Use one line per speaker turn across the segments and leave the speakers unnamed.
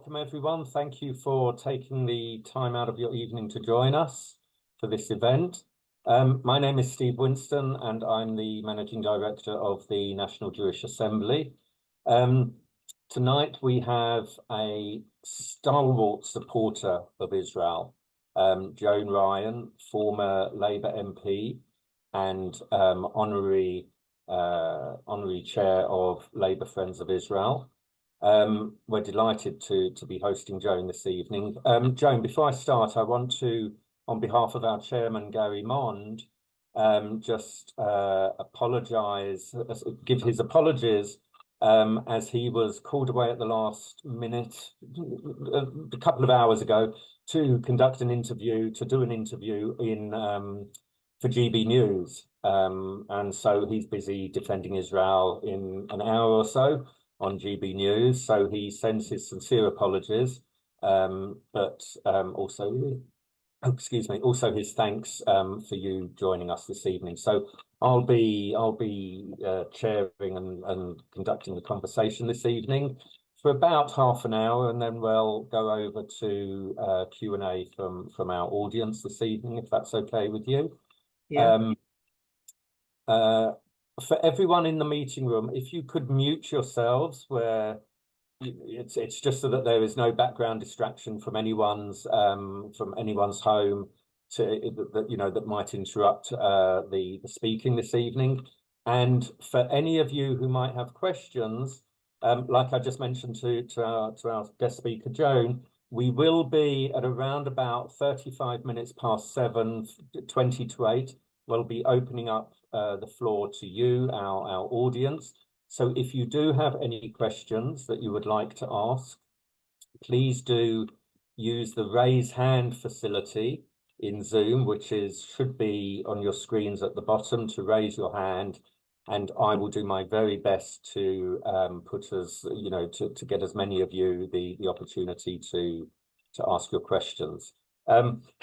welcome everyone. Thank you for taking the time out of your evening to join us for this event. My name is Steve Winston and I'm the Managing Director of the National Jewish Assembly. Tonight we have a stalwart supporter of Israel, Joan Ryan, former Labour MP and honorary chair of Labour Friends of Israel. We're delighted to be hosting Joan this evening. Joan, before I start, I want to, on behalf of our chairman, Gary Mond, just apologise, give his apologies as he was called away at the last minute, a couple of hours ago, to conduct an interview, to do an interview in for GB News. And so he's busy defending Israel in an hour or so on GB News, so he sends his sincere apologies, but also, also his thanks for you joining us this evening. So I'll be chairing and conducting the conversation this evening for about half an hour, and then we'll go over to Q&A from our audience this evening, if that's okay with you.
Yeah.
For everyone in the meeting room, if you could mute yourselves, where it's just so that there is no background distraction from anyone's home that might interrupt the speaking this evening. And for any of you who might have questions, like I just mentioned to our guest speaker Joan, we will be at around about 35 minutes past 7, 20 to 8. We'll be opening up the floor to you, our audience. So if you do have any questions that you would like to ask, please do use the raise hand facility in Zoom, which should be on your screens at the bottom, to raise your hand, and I will do my very best to to get as many of you the opportunity to ask your questions.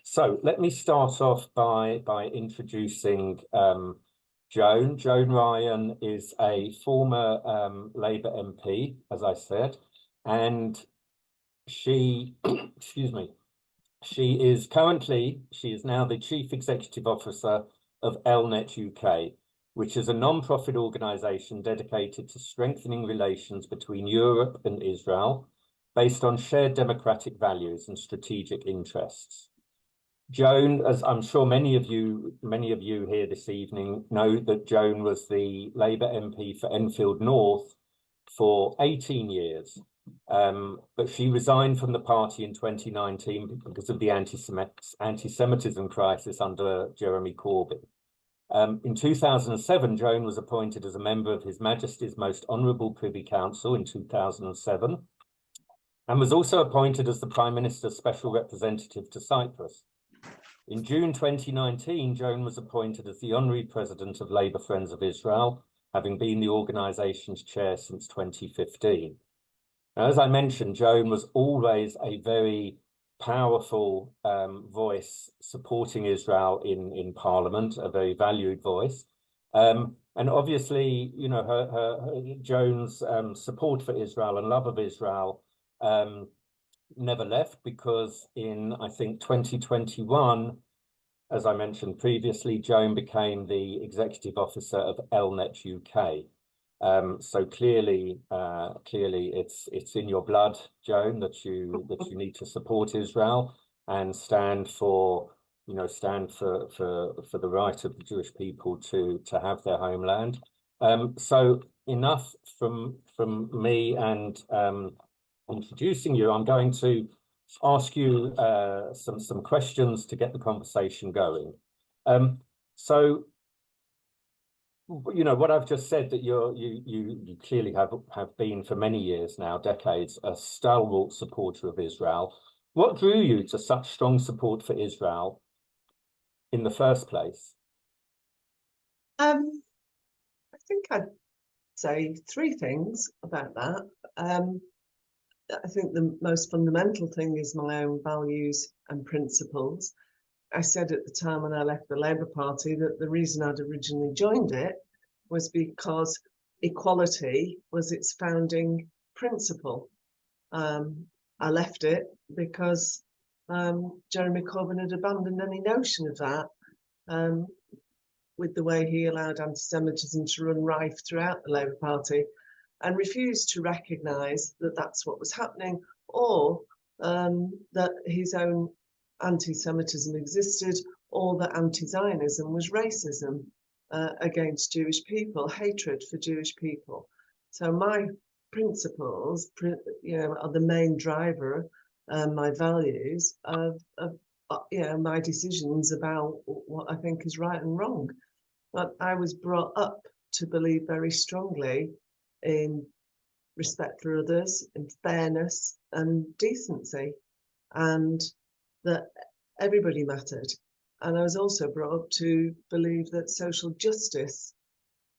So let me start off by introducing Joan. Joan Ryan is a former Labour MP, as I said, and she, excuse me, she is now the Chief Executive Officer of ELNET UK, which is a non-profit organisation dedicated to strengthening relations between Europe and Israel, based on shared democratic values and strategic interests. Joan, as I'm sure many of you here this evening know, that Joan was the Labour MP for Enfield North for 18 years, but she resigned from the party in 2019 because of the antisemitism crisis under Jeremy Corbyn. In 2007, Joan was appointed as a member of His Majesty's Most Honourable Privy Council in 2007, and was also appointed as the Prime Minister's Special Representative to Cyprus. In June 2019, Joan was appointed as the Honorary President of Labour Friends of Israel, having been the organisation's chair since 2015. Now, as I mentioned, Joan was always a very powerful voice supporting Israel in Parliament, a very valued voice. And obviously, you know, her Joan's support for Israel and love of Israel never left, because in, I think, 2021, as I mentioned previously, Joan became the Executive Officer of ELNET UK. So clearly it's in your blood, Joan, that you need to support Israel and stand for the right of the Jewish people to have their homeland. So enough from me and introducing you. I'm going to ask you some questions to get the conversation going. So, you know, what I've just said, that you clearly have been for many years now, decades, a stalwart supporter of Israel. What drew you to such strong support for Israel in the first place?
I think I'd say three things about that. I think the most fundamental thing is my own values and principles. I said at the time when I left the Labour Party that the reason I'd originally joined it was because equality was its founding principle. I left it because Jeremy Corbyn had abandoned any notion of that, with the way he allowed anti-Semitism to run rife throughout the Labour Party, and refused to recognise that that's what was happening, or that his own anti-Semitism existed, or that anti-Zionism was racism against Jewish people, hatred for Jewish people. So my principles, are the main driver, my values of my decisions about what I think is right and wrong. But I was brought up to believe very strongly in respect for others, in fairness and decency, and that everybody mattered. And I was also brought up to believe that social justice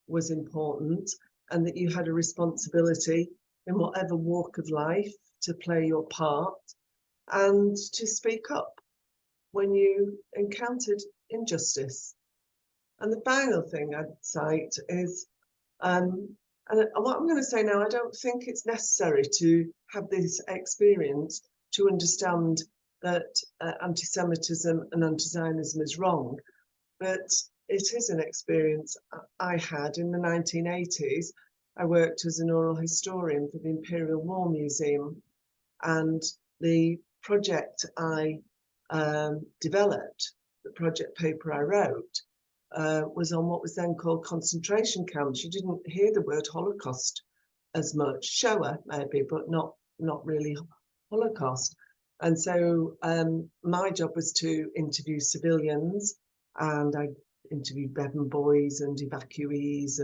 was important, and that you had a responsibility in whatever walk of life to play your part and to speak up when you encountered injustice. And the final thing I'd cite is, and what I'm going to say now, I don't think it's necessary to have this experience to understand that anti-Semitism and anti-Zionism is wrong, but it is an experience I had in the 1980s. I worked as an oral historian for the Imperial War Museum, and the project I developed, the project paper I wrote, was on what was then called concentration camps. You didn't hear the word Holocaust as much, Shoah maybe, but not really Holocaust. And so my job was to interview civilians, and I interviewed Bevan boys and evacuees,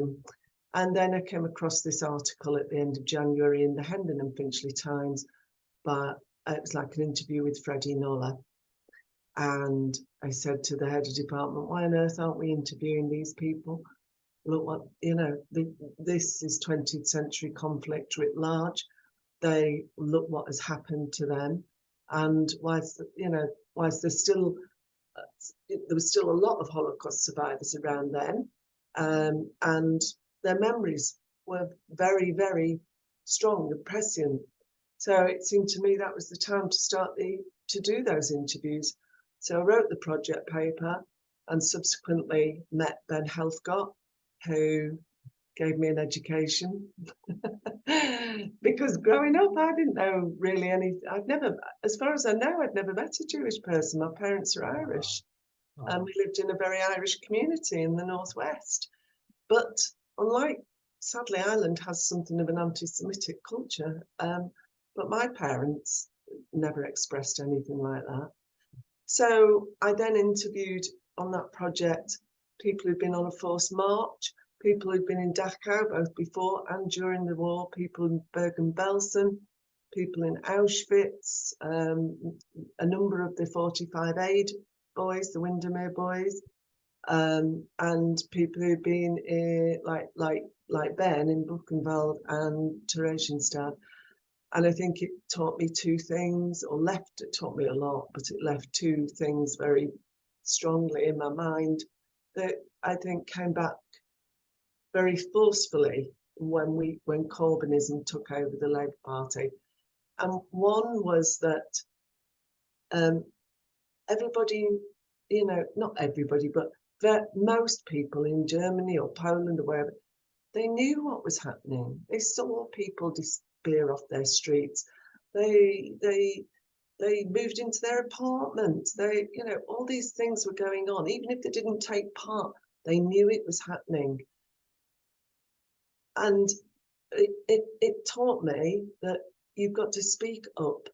and then I came across this article at the end of January in the Hendon and Finchley Times, but it was like an interview with Freddie Noller. And I said to the head of department, why on earth aren't we interviewing these people? Look what, this is 20th century conflict writ large. They look what has happened to them. And whilst there's still, there was still a lot of Holocaust survivors around then, and their memories were very, very strong and prescient. So it seemed to me that was the time to do those interviews. So I wrote the project paper and subsequently met Ben Helfgott, who gave me an education. Because growing up, I didn't know really as far as I know, I'd never met a Jewish person. My parents are Irish, and we lived in a very Irish community in the Northwest. But sadly, Ireland has something of an anti-Semitic culture. But my parents never expressed anything like that. So I then interviewed on that project people who'd been on a forced march, people who'd been in Dachau both before and during the war, people in Bergen-Belsen, people in Auschwitz, a number of the 45 aid boys, the Windermere boys, and people who'd been like Ben in Buchenwald and Theresienstadt. And I think it taught me two things, it taught me a lot, but it left two things very strongly in my mind that I think came back very forcefully when Corbynism took over the Labour Party. And one was that everybody, not everybody, but most people in Germany or Poland or wherever, they knew what was happening. They saw people disappear off their streets. They moved into their apartments. All these things were going on. Even if they didn't take part, they knew it was happening. And it taught me that you've got to speak up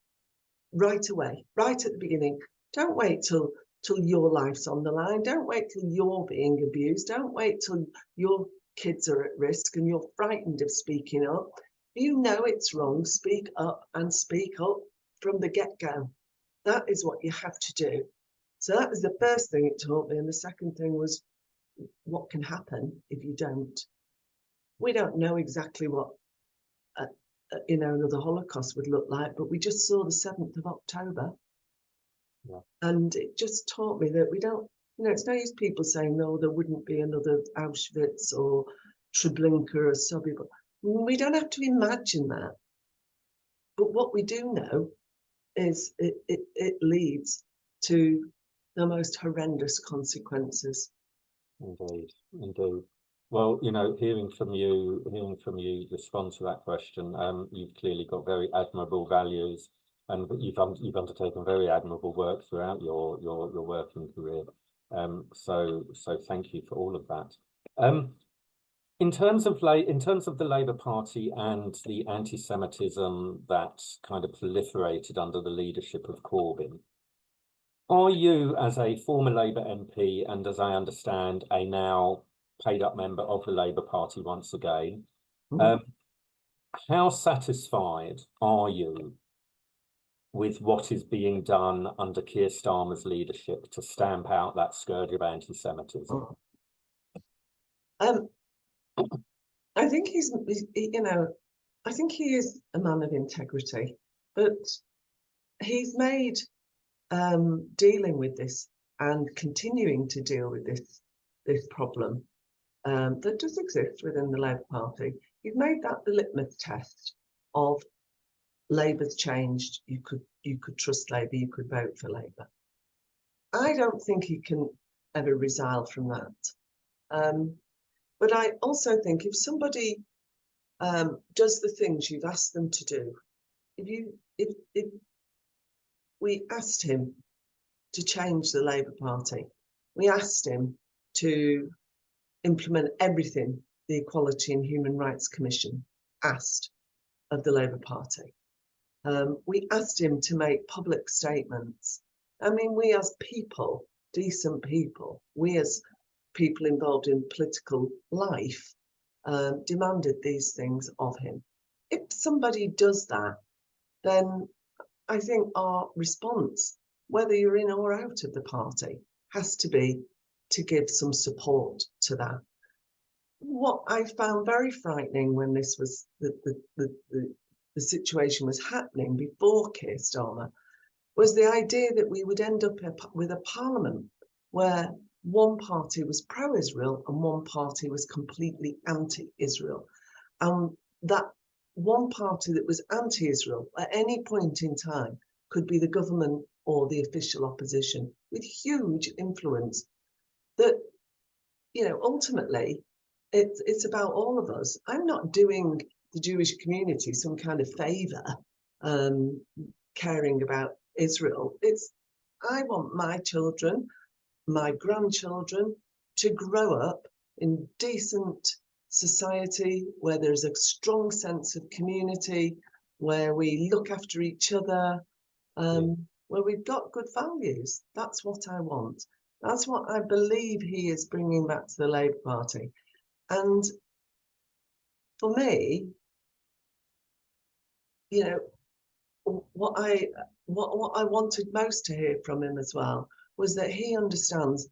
right away, right at the beginning. Don't wait till your life's on the line. Don't wait till you're being abused. Don't wait till your kids are at risk and you're frightened of speaking up. You know it's wrong, speak up, and speak up from the get-go. That is what you have to do. So that was the first thing it taught me. And the second thing was what can happen if you don't. We don't know exactly what another Holocaust would look like, but we just saw the 7th of October. Yeah. And it just taught me that we don't, it's no use people saying, no, there wouldn't be another Auschwitz or Treblinka or Sobibor. We don't have to imagine that. But what we do know it leads to the most horrendous consequences.
Indeed, indeed. Well, you know, hearing from you respond to that question, you've clearly got very admirable values, and you've undertaken very admirable work throughout your working career. So thank you for all of that. In terms of the Labour Party and the anti-Semitism that kind of proliferated under the leadership of Corbyn, are you, as a former Labour MP and, as I understand, a now paid-up member of the Labour Party once again, how satisfied are you with what is being done under Keir Starmer's leadership to stamp out that scourge of anti-Semitism?
I think I think he is a man of integrity, but he's made dealing with this and continuing to deal with this problem that does exist within the Labour Party. He's made that the litmus test of Labour's changed. You could trust Labour. You could vote for Labour. I don't think he can ever resile from that. But I also think if somebody does the things you've asked them to do, if we asked him to change the Labour Party, we asked him to implement everything the Equality and Human Rights Commission asked of the Labour Party. We asked him to make public statements. I mean, we as people, decent people, we as people involved in political life, demanded these things of him. If somebody does that, then I think our response, whether you're in or out of the party, has to be to give some support to that. What I found very frightening when this was the situation was happening before Keir Starmer was the idea that we would end up with a parliament where one party was pro-Israel and one party was completely anti-Israel. And that one party that was anti-Israel at any point in time could be the government or the official opposition with huge influence that, ultimately it's about all of us. I'm not doing the Jewish community some kind of favor, caring about Israel. I want my children, my grandchildren to grow up in decent society where there's a strong sense of community, where we look after each other, where we've got good values. That's what I want. That's what I believe he is bringing back to the Labour Party. And for me, what I wanted most to hear from him as well was that he understands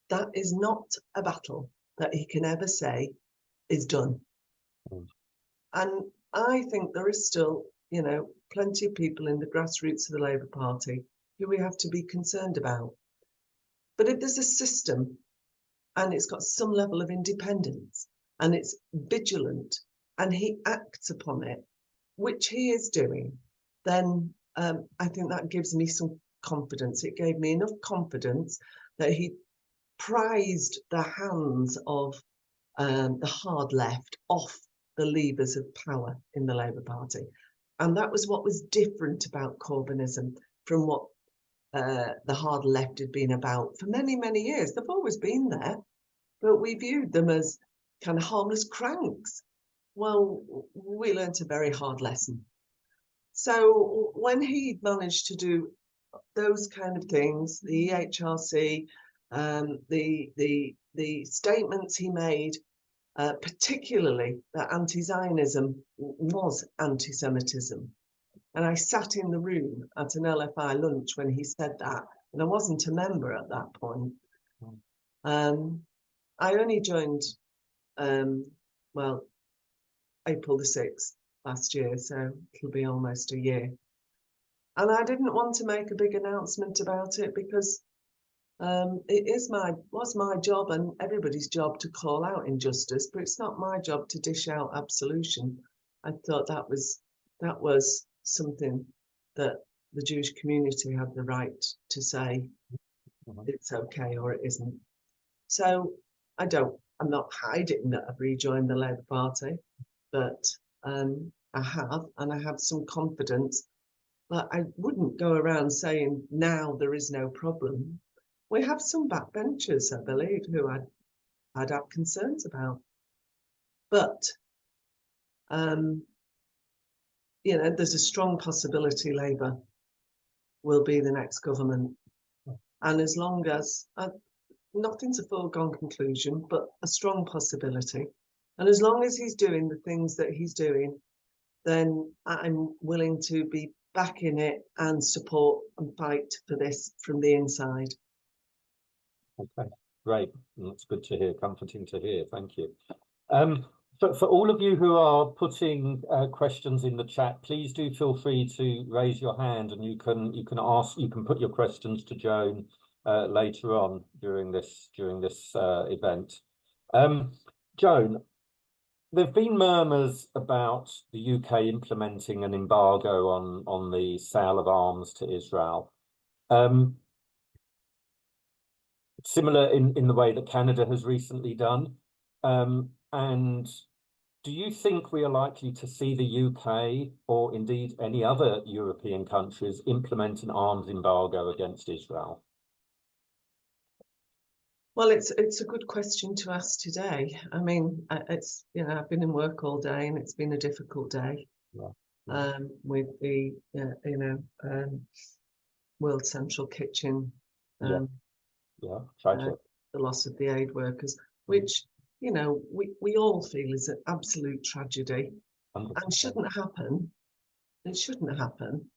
that is not a battle that he can ever say is done. And I think there is still, plenty of people in the grassroots of the Labour Party who we have to be concerned about. But if there's a system and it's got some level of independence and it's vigilant and he acts upon it, which he is doing, then I think that gives me some confidence. It gave me enough confidence that he prized the hands of the hard left off the levers of power in the Labour Party. And that was what was different about Corbynism from what the hard left had been about for many, many years. They've always been there, but we viewed them as kind of harmless cranks. Well, we learnt a very hard lesson. So when he managed to do those kind of things, the EHRC, the statements he made, particularly that anti-Zionism was anti-Semitism. And I sat in the room at an LFI lunch when he said that, and I wasn't a member at that point. I only joined, April the 6th last year, so it'll be almost a year. And I didn't want to make a big announcement about it because it was my job and everybody's job to call out injustice, but it's not my job to dish out absolution. I thought that was something that the Jewish community had the right to say
Mhm.
it's okay or it isn't. So I'm not hiding that I've rejoined the Labour Party, but I have, and I have some confidence. But I wouldn't go around saying now there is no problem. We have some backbenchers, I believe, who I'd have concerns about. But there's a strong possibility Labour will be the next government. And as long as nothing's a foregone conclusion, but a strong possibility. And as long as he's doing the things that he's doing, then I'm willing to be back in it and support and fight for this from the inside.
Okay, great. That's good to hear, comforting to hear. Thank you. For all of you who are putting questions in the chat, please do feel free to raise your hand, and you can put your questions to Joan later on during this event. Joan, there've been murmurs about the UK implementing an embargo on the sale of arms to Israel. Similar in the way that Canada has recently done. And do you think we are likely to see the UK or indeed any other European countries implement an arms embargo against Israel?
Well, it's a good question to ask today. I mean, I've been in work all day and it's been a difficult day.
Yeah.
With the World Central Kitchen.
Tragic.
The loss of the aid workers, which we all feel is an absolute tragedy
100%.
and shouldn't happen. It shouldn't happen.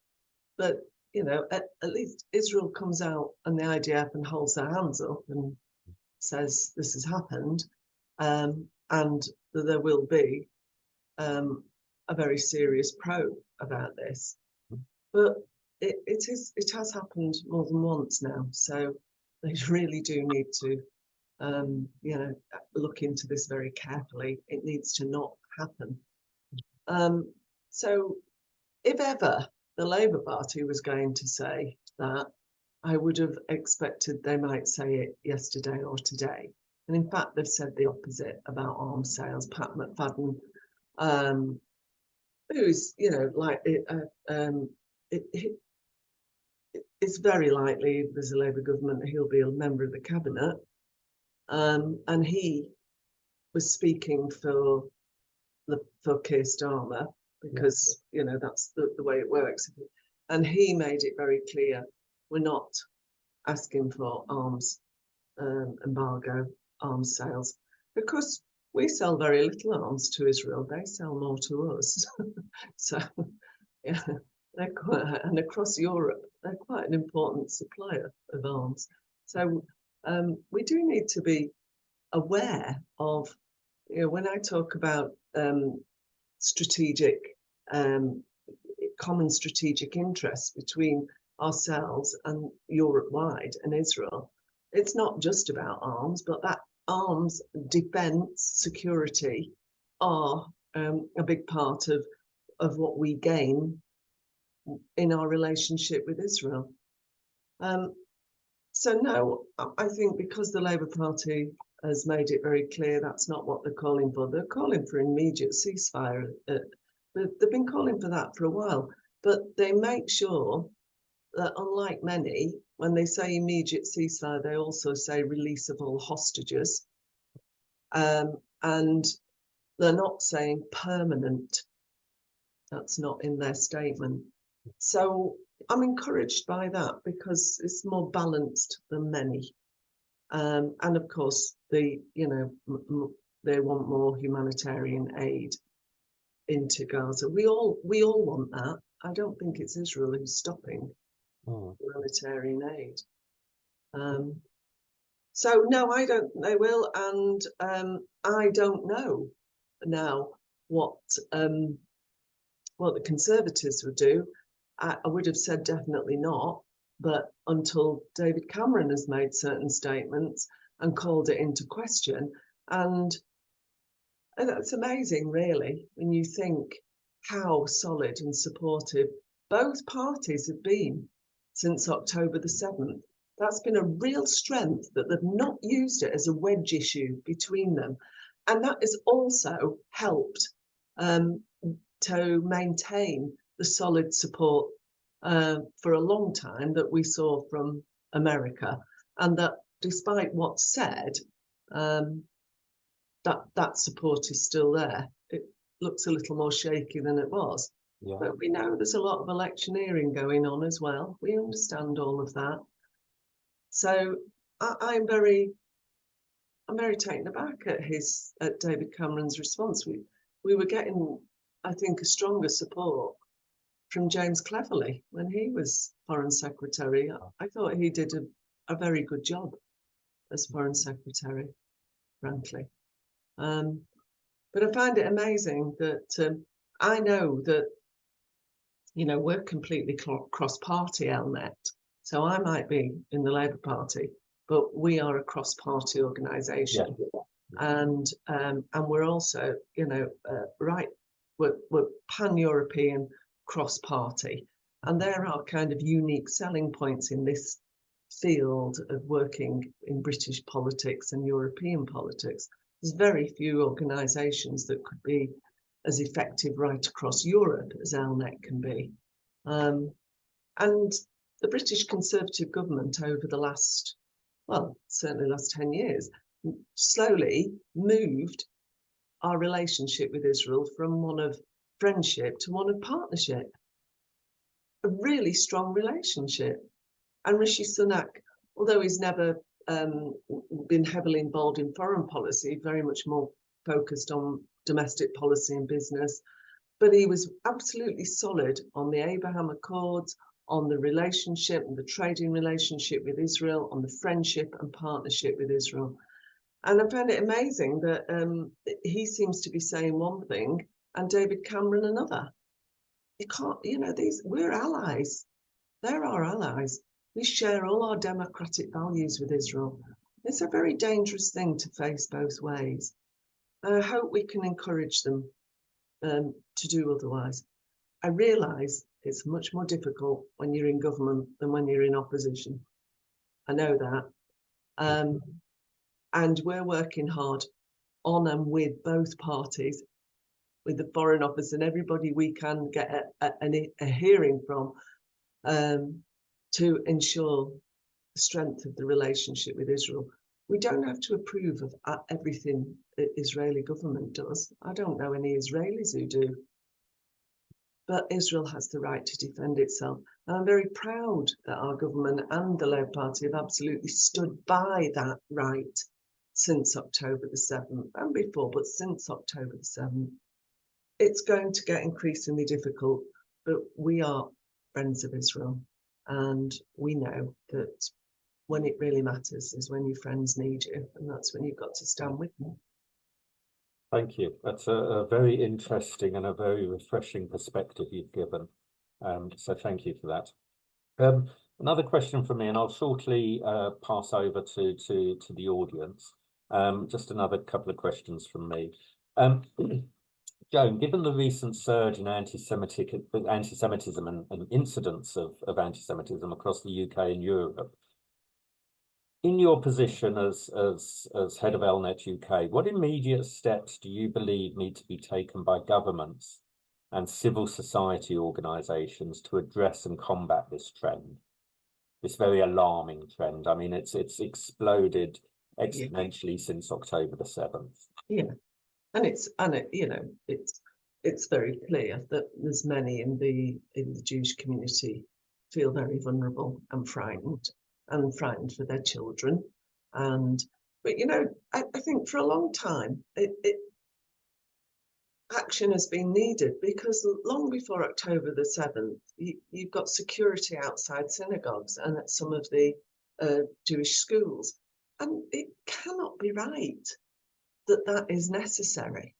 But at least Israel comes out and the IDF and holds their hands up and says this has happened, and that there will be a very serious probe about this. But it has happened more than once now, so they really do need to look into this very carefully. It needs to not happen. So if ever the Labour Party was going to say that, I would have expected they might say it yesterday or today. And in fact, they've said the opposite about arms sales. Pat McFadden, who's, it's very likely there's a Labour government, he'll be a member of the cabinet. And he was speaking for Keir Starmer because that's the way it works. And he made it very clear we're not asking for arms embargo, arms sales, because we sell very little arms to Israel. They sell more to us. So they're quite, and across Europe, they're quite an important supplier of arms. So we do need to be aware of, when I talk about common strategic interests between ourselves and Europe-wide and Israel, it's not just about arms, but that arms, defence, security are a big part of what we gain in our relationship with Israel. So no, I think because the Labour Party has made it very clear that's not what they're calling for. They're calling for immediate ceasefire. They've been calling for that for a while, but they make sure that, unlike many, when they say immediate ceasefire, they also say release of all hostages. And they're not saying permanent. That's not in their statement. So I'm encouraged by that because it's more balanced than many. And of course, they want more humanitarian aid into Gaza. We all want that. I don't think it's Israel who's stopping humanitarian aid. So no, I don't think they will, and I don't know now what the Conservatives would do. I would have said definitely not, but until David Cameron has made certain statements and called it into question, and that's amazing, really, when you think how solid and supportive both parties have been since October the 7th. That's been a real strength, that they've not used it as a wedge issue between them. And that has also helped to maintain the solid support for a long time that we saw from America. And that despite what's said, that support is still there. It looks a little more shaky than it was.
Yeah.
But we know there's a lot of electioneering going on as well. We understand all of that. So I'm very taken aback at David Cameron's response. We were getting, I think, a stronger support from James Cleverly when he was Foreign Secretary. I thought he did a very good job as Foreign Secretary, frankly. But I find it amazing that I know that, you know, we're completely cross-party, ELNET. So I might be in the Labour Party, but we are a cross-party organisation.
Yeah.
And we're also, you know, we're pan-European cross-party. And there are kind of unique selling points in this field of working in British politics and European politics. There's very few organisations that could be as effective right across Europe as ELNET can be. And the British Conservative government over the last, well, certainly the last 10 years, slowly moved our relationship with Israel from one of friendship to one of partnership. A really strong relationship. And Rishi Sunak, although he's never been heavily involved in foreign policy, very much more focused on domestic policy and business, but he was absolutely solid on the Abraham Accords, on the relationship and the trading relationship with Israel, on the friendship and partnership with Israel. And I found it amazing that he seems to be saying one thing and David Cameron another. You can't, you know, we're allies. They're our allies. We share all our democratic values with Israel. It's a very dangerous thing to face both ways. And I hope we can encourage them to do otherwise. I realise it's much more difficult when you're in government than when you're in opposition. I know that. And we're working hard on and with both parties, with the Foreign Office and everybody we can get a hearing from, to ensure the strength of the relationship with Israel. We don't have to approve of everything the Israeli government does. I don't know any Israelis who do. But Israel has the right to defend itself. And I'm very proud that our government and the Labour Party have absolutely stood by that right since October the 7th, and before, but since October the 7th. It's going to get increasingly difficult, but we are friends of Israel. And we know that when it really matters is when your friends need you, and that's when you've got to stand with them.
Thank you. That's a very interesting and a very refreshing perspective you've given. So thank you for that. Another question from me, and I'll shortly pass over to the audience. Just another couple of questions from me. Joan, given the recent surge in anti-Semitism and incidents of anti-Semitism across the UK and Europe, in your position as head of ELNET UK, what immediate steps do you believe need to be taken by governments and civil society organisations to address and combat this trend, this very alarming trend? I mean, it's exploded exponentially since October the 7th.
Yeah, and it's very clear that there's many in the Jewish community feel very vulnerable and frightened for their children. But you know, I think for a long time action has been needed, because long before October the 7th, you've got security outside synagogues and at some of the Jewish schools. And it cannot be right that is necessary.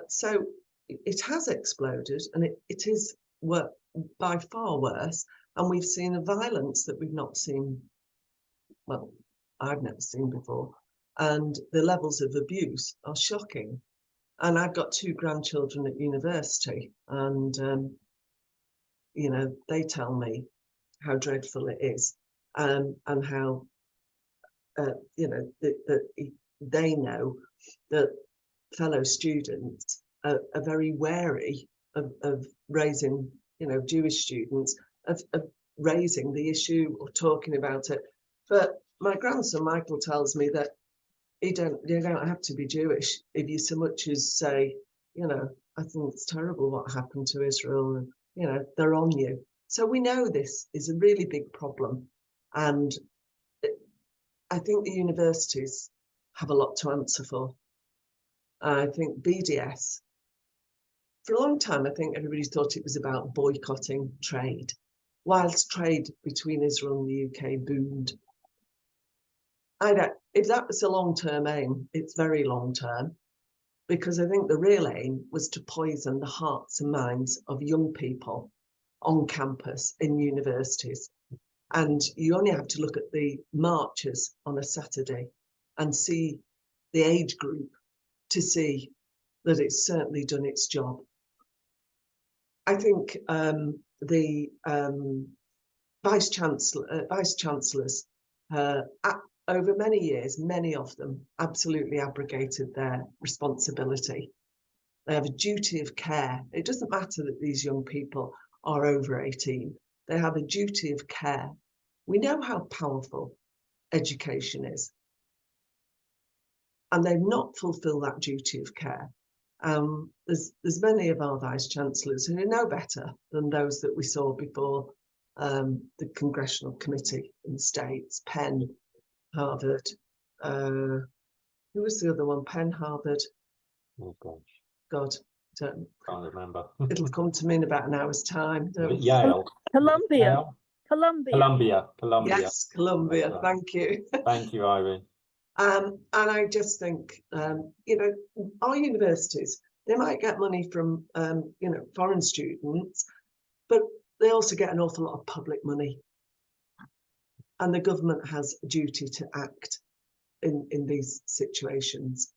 So it has exploded, and it is by far worse. And we've seen a violence that we've not seen, well, I've never seen before. And the levels of abuse are shocking. And I've got 2 grandchildren at university, and you know, they tell me how dreadful it is, and how, you know, that they know that fellow students are very wary of raising, you know, Jewish students, of raising the issue or talking about it. But my grandson Michael tells me that you don't have to be Jewish if you so much as say, you know, I think it's terrible what happened to Israel, and you know, they're on you. So we know this is a really big problem, and I think the universities have a lot to answer for. I think BDS, for a long time, I think everybody thought it was about boycotting trade, whilst trade between Israel and the UK boomed. If that was a long-term aim, it's very long-term, because I think the real aim was to poison the hearts and minds of young people on campus in universities. And you only have to look at the marches on a Saturday and see the age group to see that it's certainly done its job. I think the vice chancellors, over many years, many of them absolutely abrogated their responsibility. They have a duty of care. It doesn't matter that these young people are over 18. They have a duty of care. We know how powerful education is, and they've not fulfilled that duty of care. There's many of our vice chancellors who are no better than those that we saw before the Congressional Committee in the States, Penn, Harvard. Who was the other one? Penn, Harvard.
Oh gosh.
God,
can't remember.
It'll come to me in about an hour's time.
Yale.
Columbia.
Yale?
Columbia.
Columbia.
Yes, Columbia.
Right.
Thank you.
Thank you, Irene.
And I just think, you know, our universities, they might get money from, you know, foreign students, but they also get an awful lot of public money. And the government has a duty to act in these situations.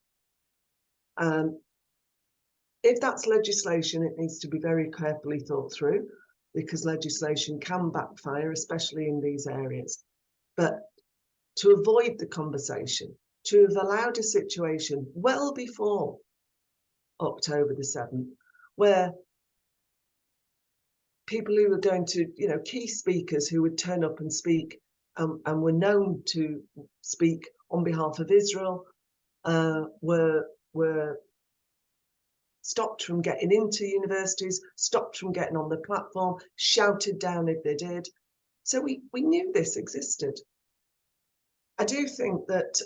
If that's legislation, it needs to be very carefully thought through, because legislation can backfire, especially in these areas. But to avoid the conversation, to have allowed a situation well before October the 7th, where people who were going to, you know, key speakers who would turn up and speak and were known to speak on behalf of Israel were stopped from getting into universities, stopped from getting on the platform, shouted down if they did. So we knew this existed. I do think that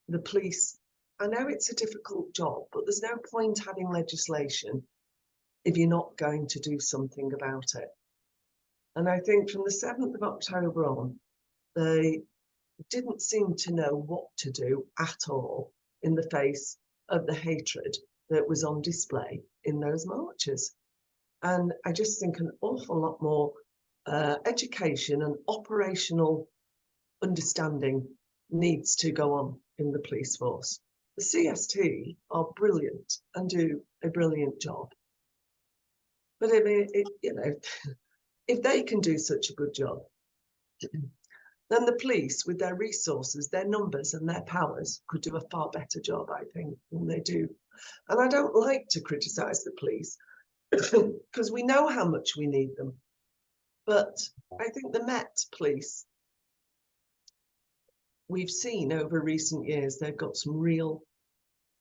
the police, I know it's a difficult job, but there's no point having legislation if you're not going to do something about it. And I think from the 7th of October on, they didn't seem to know what to do at all in the face of the hatred that was on display in those marches. And I just think an awful lot more education and operational understanding needs to go on in the police force. The CST are brilliant and do a brilliant job. But I mean, you know, if they can do such a good job, then the police, with their resources, their numbers and their powers, could do a far better job, I think, than they do. And I don't like to criticise the police because we know how much we need them. But I think the Met Police, we've seen over recent years, they've got some real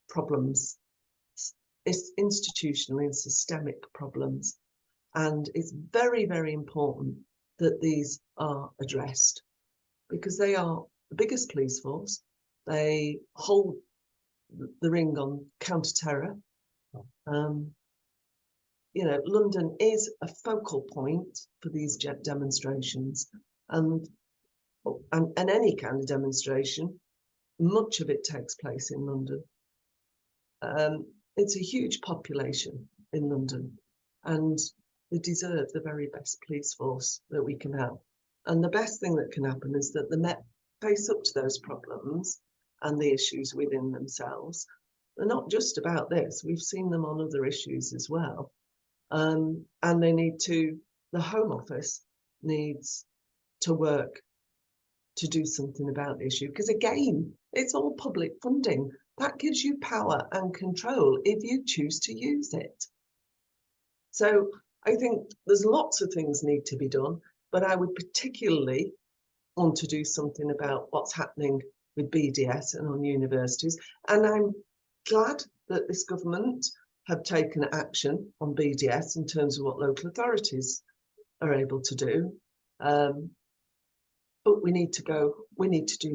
problems. It's institutional and systemic problems. And it's very, very important that these are addressed, because they are the biggest police force. They hold the ring on counter-terror. You know, London is a focal point for these demonstrations, and any kind of demonstration, much of it takes place in London. It's a huge population in London, and they deserve the very best police force that we can have. And the best thing that can happen is that the Met face up to those problems and the issues within themselves. They're not just about this. We've seen them on other issues as well. And they need to, the Home Office needs to work to do something about the issue. Because again, it's all public funding. That gives you power and control if you choose to use it. So I think there's lots of things need to be done, but I would particularly want to do something about what's happening with BDS and on universities. And I'm glad that this government have taken action on BDS in terms of what local authorities are able to do. But we need to do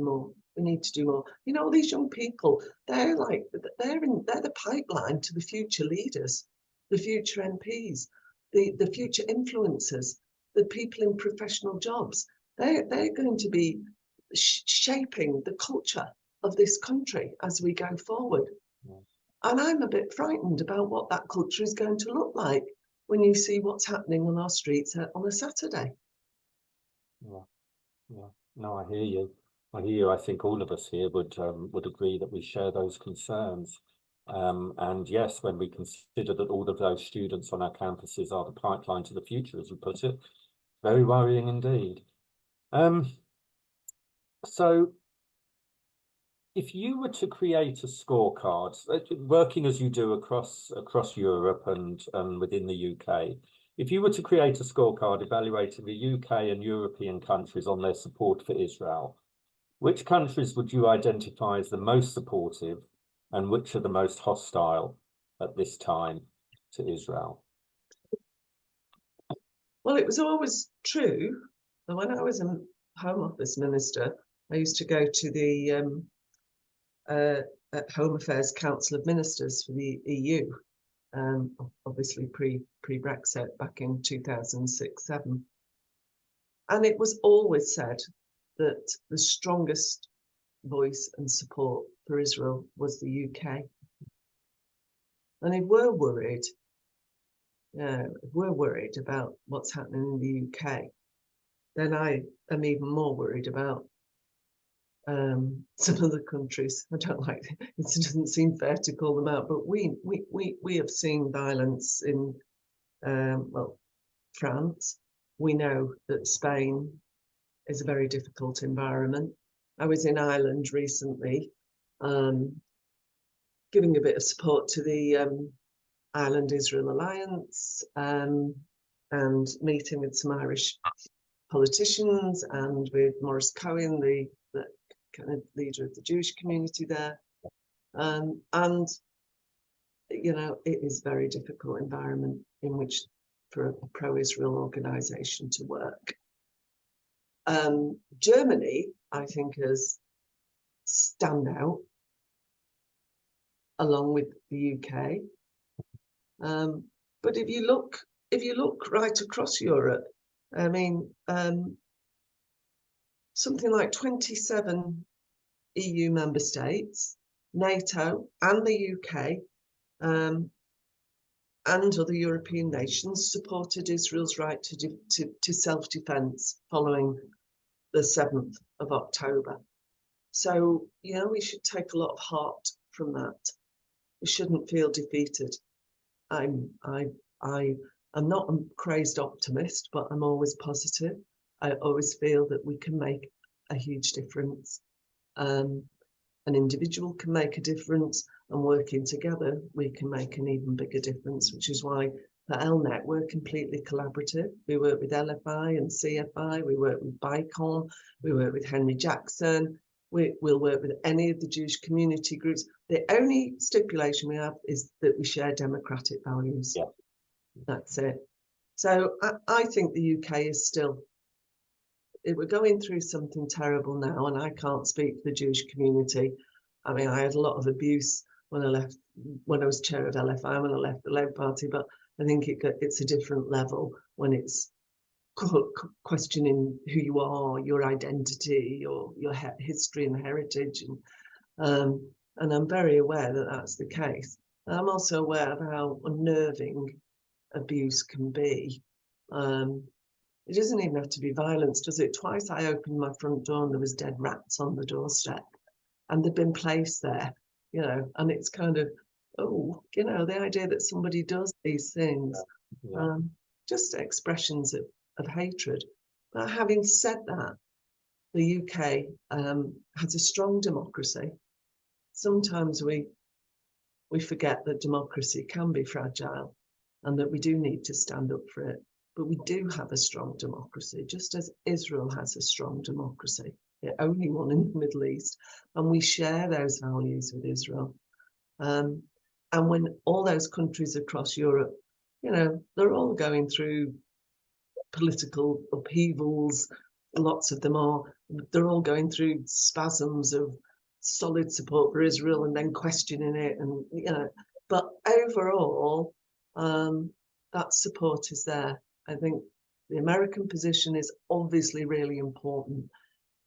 more. We need to do more. You know, these young people, they're the pipeline to the future leaders, the future MPs, the future influencers, the people in professional jobs. They're going to be shaping the culture of this country as we go forward. Yeah. And I'm a bit frightened about what that culture is going to look like when you see what's happening on our streets on a Saturday.
Yeah, yeah. No, I hear you. I hear you. I think all of us here would agree that we share those concerns. And yes, when we consider that all of those students on our campuses are the pipeline to the future, as you put it, very worrying indeed. So if you were to create a scorecard, working as you do across Europe and within the UK, if you were to create a scorecard evaluating the UK and European countries on their support for Israel, which countries would you identify as the most supportive and which are the most hostile at this time to Israel?
Well, it was always true that when I was a Home Office Minister, I used to go to the Home Affairs Council of Ministers for the EU, obviously pre-Brexit back in 2006-07. And it was always said that the strongest voice and support for Israel was the UK. And if we're worried, about what's happening in the UK, then I am even more worried about some other countries. I don't like it. It doesn't seem fair to call them out, but we have seen violence in France. We know that Spain is a very difficult environment. I was in Ireland recently, giving a bit of support to the Ireland-Israel Alliance, and meeting with some Irish politicians and with Maurice Cohen, the kind of leader of the Jewish community there. And, you know, it is a very difficult environment in which for a pro-Israel organization to work. Germany, I think, has stand out along with the UK. But if you look right across Europe, I mean, something like 27 EU member states, NATO and the UK, and other European nations supported Israel's right to self-defense following the 7th of October. So, you know, we should take a lot of heart from that. We shouldn't feel defeated. I'm not a crazed optimist, but I'm always positive. I always feel that we can make a huge difference. An individual can make a difference, and working together, we can make an even bigger difference, which is why for ELNET, we're completely collaborative. We work with LFI and CFI, we work with BICON, we work with Henry Jackson, we'll work with any of the Jewish community groups. The only stipulation we have is that we share democratic values. Yeah. That's it. So I think the UK is still, we're going through something terrible now, and I can't speak for the Jewish community. I mean, I had a lot of abuse when I was chair of LFI, when I left the Labour Party, but I think it's a different level when it's questioning who you are, your identity, your history and heritage, and I'm very aware that that's the case. And I'm also aware of how unnerving abuse can be. It doesn't even have to be violence, does it? Twice I opened my front door and there was dead rats on the doorstep, and they've been placed there, you know, and it's kind of, oh, you know, the idea that somebody does these things
Yeah.
Just expressions of hatred. But having said that, the UK has a strong democracy. Sometimes we forget that democracy can be fragile and that we do need to stand up for it. But we do have a strong democracy, just as Israel has a strong democracy, the only one in the Middle East. And we share those values with Israel. And when all those countries across Europe, you know, they're all going through political upheavals, lots of them are, they're all going through spasms of solid support for Israel and then questioning it, and you know, but overall that support is there. I think the American position is obviously really important.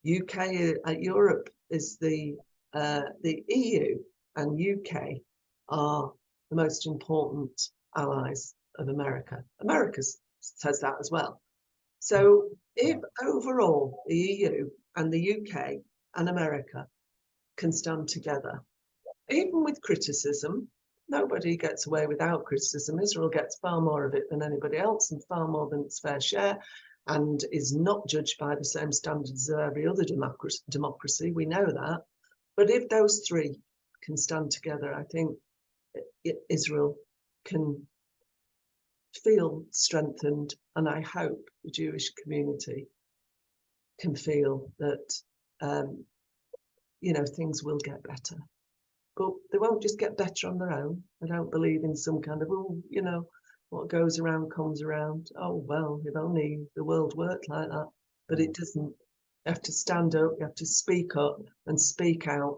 Europe is the EU and UK are the most important allies of America. America says that as well. So if overall the EU and the UK and America can stand together, even with criticism, nobody gets away without criticism. Israel gets far more of it than anybody else and far more than its fair share, and is not judged by the same standards as every other democracy. We know that. But if those three can stand together, I think Israel can feel strengthened, and I hope the Jewish community can feel that you know, things will get better, but they won't just get better on their own. I don't believe in some kind of, oh, you know, what goes around comes around. Oh well, if only the world worked like that, but it doesn't. You have to stand up, you have to speak up and speak out.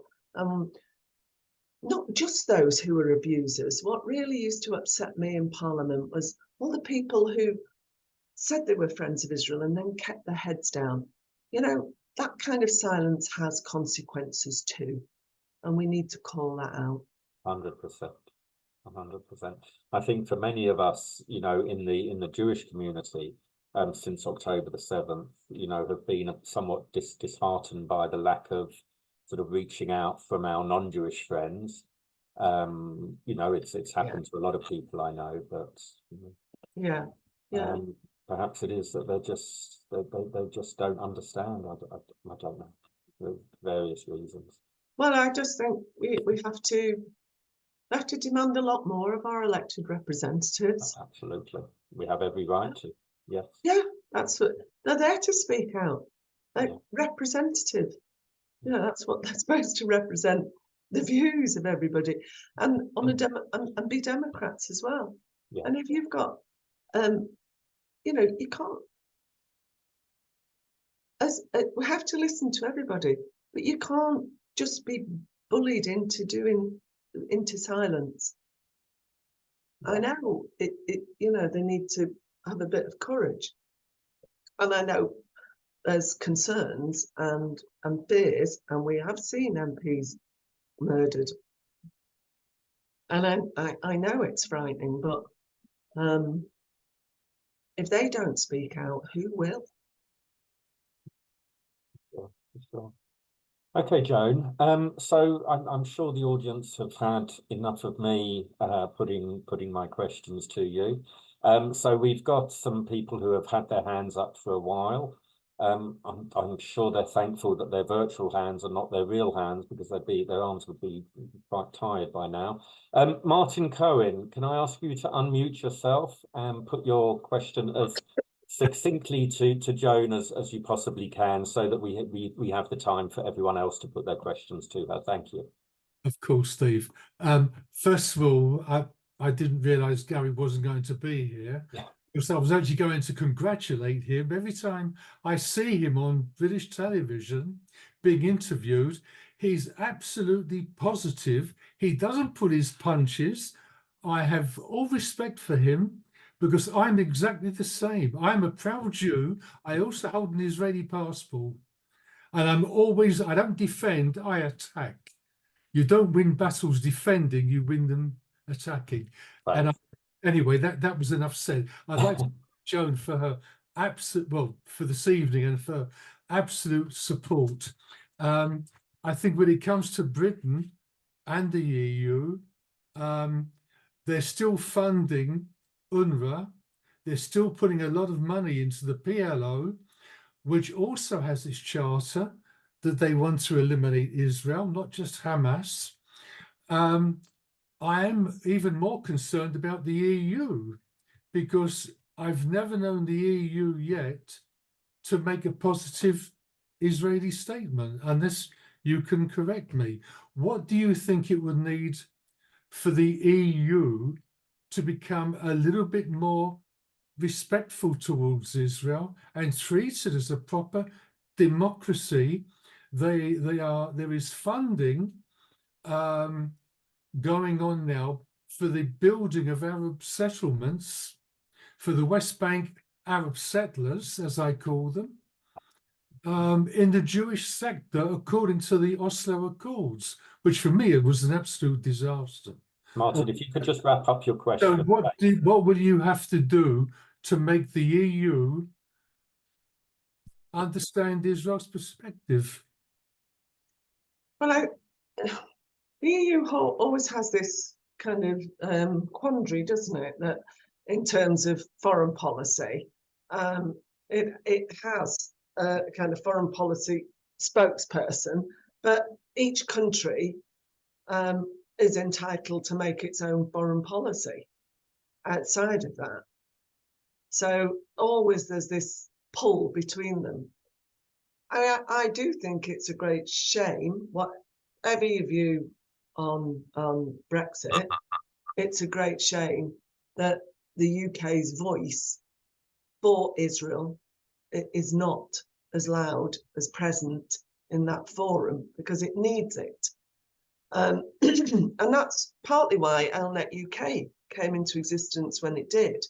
Not just those who are abusers. What really used to upset me in Parliament was all the people who said they were friends of Israel and then kept their heads down. You know, that kind of silence has consequences too, and we need to call that out.
100%. 100%. I think for many of us, you know, in the Jewish community, since October the 7th, you know, have been somewhat disheartened by the lack of sort of reaching out from our non-Jewish friends. You know, it's happened to a lot of people I know, but
yeah.
Perhaps it is that they just don't understand. I don't know, for various reasons.
Well, I just think we have to demand a lot more of our elected representatives.
Absolutely, we have every right to. Yes.
Yeah, that's what they're there to speak out. Like representative. You know, that's what they're supposed to represent, the views of everybody, and on and be Democrats as well.
Yeah.
And if you've got, you know, you can't. We have to listen to everybody, but you can't just be bullied into silence. Yeah. I know it. You know, they need to have a bit of courage, and I know there's concerns and fears, and we have seen MPs murdered, and I know it's frightening, but if they don't speak out, who will?
Sure. Okay, Joan. So I'm sure the audience have had enough of me putting my questions to you. So we've got some people who have had their hands up for a while. I'm sure they're thankful that their virtual hands are not their real hands, because their arms would be quite tired by now. Martin Cohen, can I ask you to unmute yourself and put your question as succinctly to Joan as you possibly can, so that we have the time for everyone else to put their questions to her. Thank you.
Of course, Steve. First of all, I didn't realise Gary wasn't going to be here.
Yeah.
Because I was actually going to congratulate him. Every time I see him on British television being interviewed, he's absolutely positive. He doesn't pull his punches. I have all respect for him, because I'm exactly the same. I'm a proud Jew. I also hold an Israeli passport. And I don't defend, I attack. You don't win battles defending, you win them attacking. Right. And anyway, that was enough said. I'd like to thank Joan for her for this evening and for absolute support. I think when it comes to Britain and the EU, they're still funding UNRWA They're still putting a lot of money into the PLO, which also has this charter that they want to eliminate Israel, not just Hamas. I am even more concerned about the EU, because I've never known the EU yet to make a positive Israeli statement, unless you can correct me. What do you think it would need for the EU to become a little bit more respectful towards Israel and treat it as a proper democracy? There is funding going on now for the building of Arab settlements for the West Bank Arab settlers, as I call them, in the Jewish sector, according to the Oslo Accords, which for me it was an absolute disaster.
Martin, if you could just wrap up your question.
So what will you have to do to make the EU understand Israel's perspective?
Well, the EU always has this kind of quandary, doesn't it? That in terms of foreign policy, it has a kind of foreign policy spokesperson, but each country is entitled to make its own foreign policy outside of that. So always there's this pull between them. I do think it's a great shame, whatever your view on Brexit, it's a great shame that the UK's voice for Israel is not as loud, as present in that forum, because it needs it. And that's partly why ELNET UK came into existence when it did,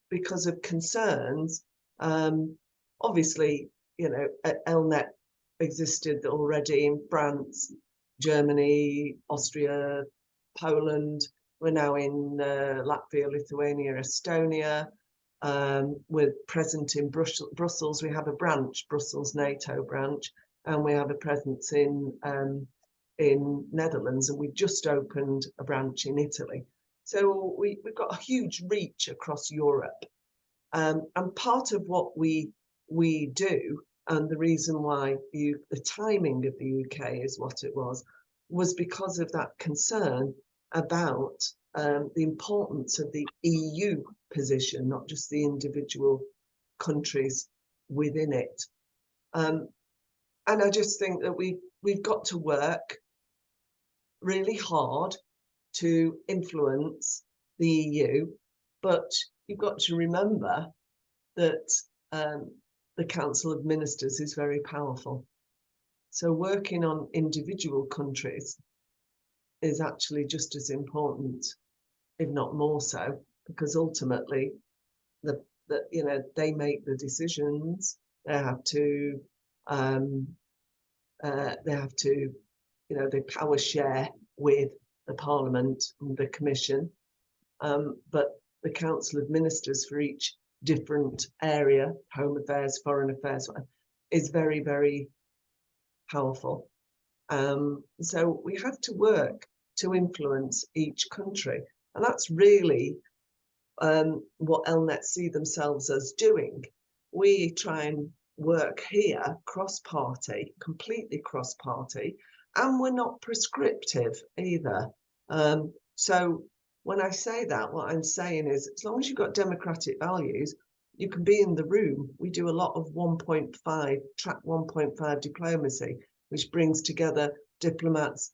because of concerns. Obviously, you know, ELNET existed already in France, Germany, Austria, Poland. We're now in Latvia, Lithuania, Estonia. We're present in Brussels. We have a branch, Brussels NATO branch, and we have a presence in Netherlands, and we've just opened a branch in Italy. So we've got a huge reach across Europe. And part of what we do, and the reason why the timing of the UK is what it was because of that concern about the importance of the EU position, not just the individual countries within it. And I just think that we've got to work really hard to influence the EU, but you've got to remember that the Council of Ministers is very powerful. So working on individual countries is actually just as important, if not more so, because ultimately they make the decisions. They have to they power share with the Parliament and the Commission, but the Council of Ministers for each different area, Home Affairs, Foreign Affairs, is very, very powerful. So we have to work to influence each country, and that's really what ELNET see themselves as doing. We try and work here cross-party, completely cross-party, and we're not prescriptive either. So when I say that, what I'm saying is, as long as you've got democratic values, you can be in the room. We do a lot of 1.5, track 1.5 diplomacy, which brings together diplomats,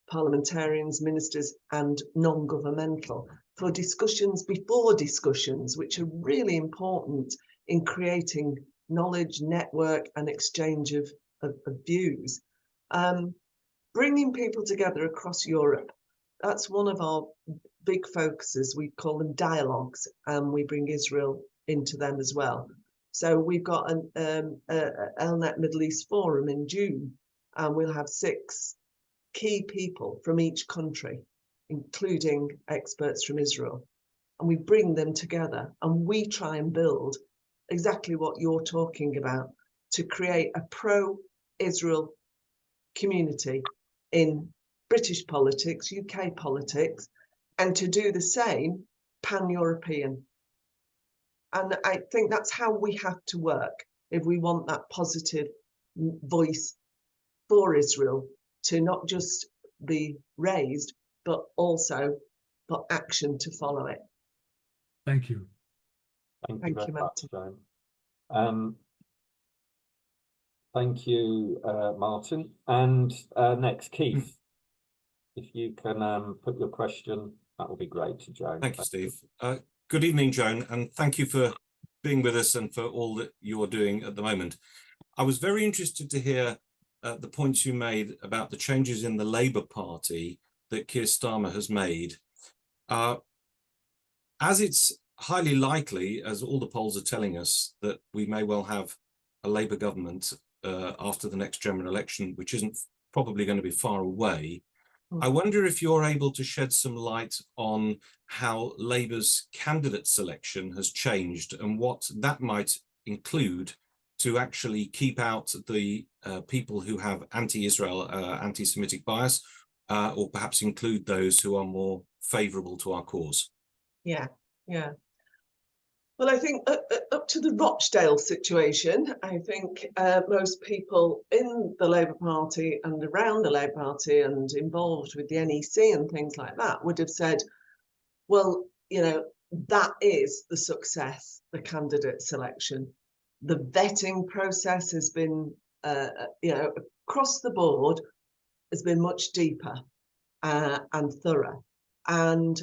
parliamentarians, ministers, and non-governmental for discussions before discussions, which are really important in creating knowledge, network, and exchange of views. Bringing people together across Europe, that's one of our big focuses. We call them dialogues, and we bring Israel into them as well. So we've got an ELNET Middle East Forum in June, and we'll have 6 key people from each country, including experts from Israel. And we bring them together, and we try and build exactly what you're talking about, to create a pro-Israel community in British politics, UK politics, and to do the same pan-European. And I think that's how we have to work if we want that positive voice for Israel to not just be raised, but also for action to follow it.
Thank you.
Thank you
Thank
very
you,
much,
Martin.
Joan. Thank you, Martin. And next, Keith, if you can put your question, that would be great to Joan.
Thank you, Steve. Good evening, Joan, and thank you for being with us and for all that you're doing at the moment. I was very interested to hear the points you made about the changes in the Labour Party that Keir Starmer has made. As it's highly likely, as all the polls are telling us, that we may well have a Labour government after the next general election, which isn't probably going to be far away, I wonder if you're able to shed some light on how Labour's candidate selection has changed and what that might include to actually keep out the people who have anti-Israel, anti-Semitic bias, or perhaps include those who are more favourable to our cause.
Yeah. Well, I think up to the Rochdale situation, I think most people in the Labour Party and around the Labour Party and involved with the NEC and things like that would have said, well, you know, that is the success, the candidate selection. The vetting process has been, you know, across the board, has been much deeper and thorough. And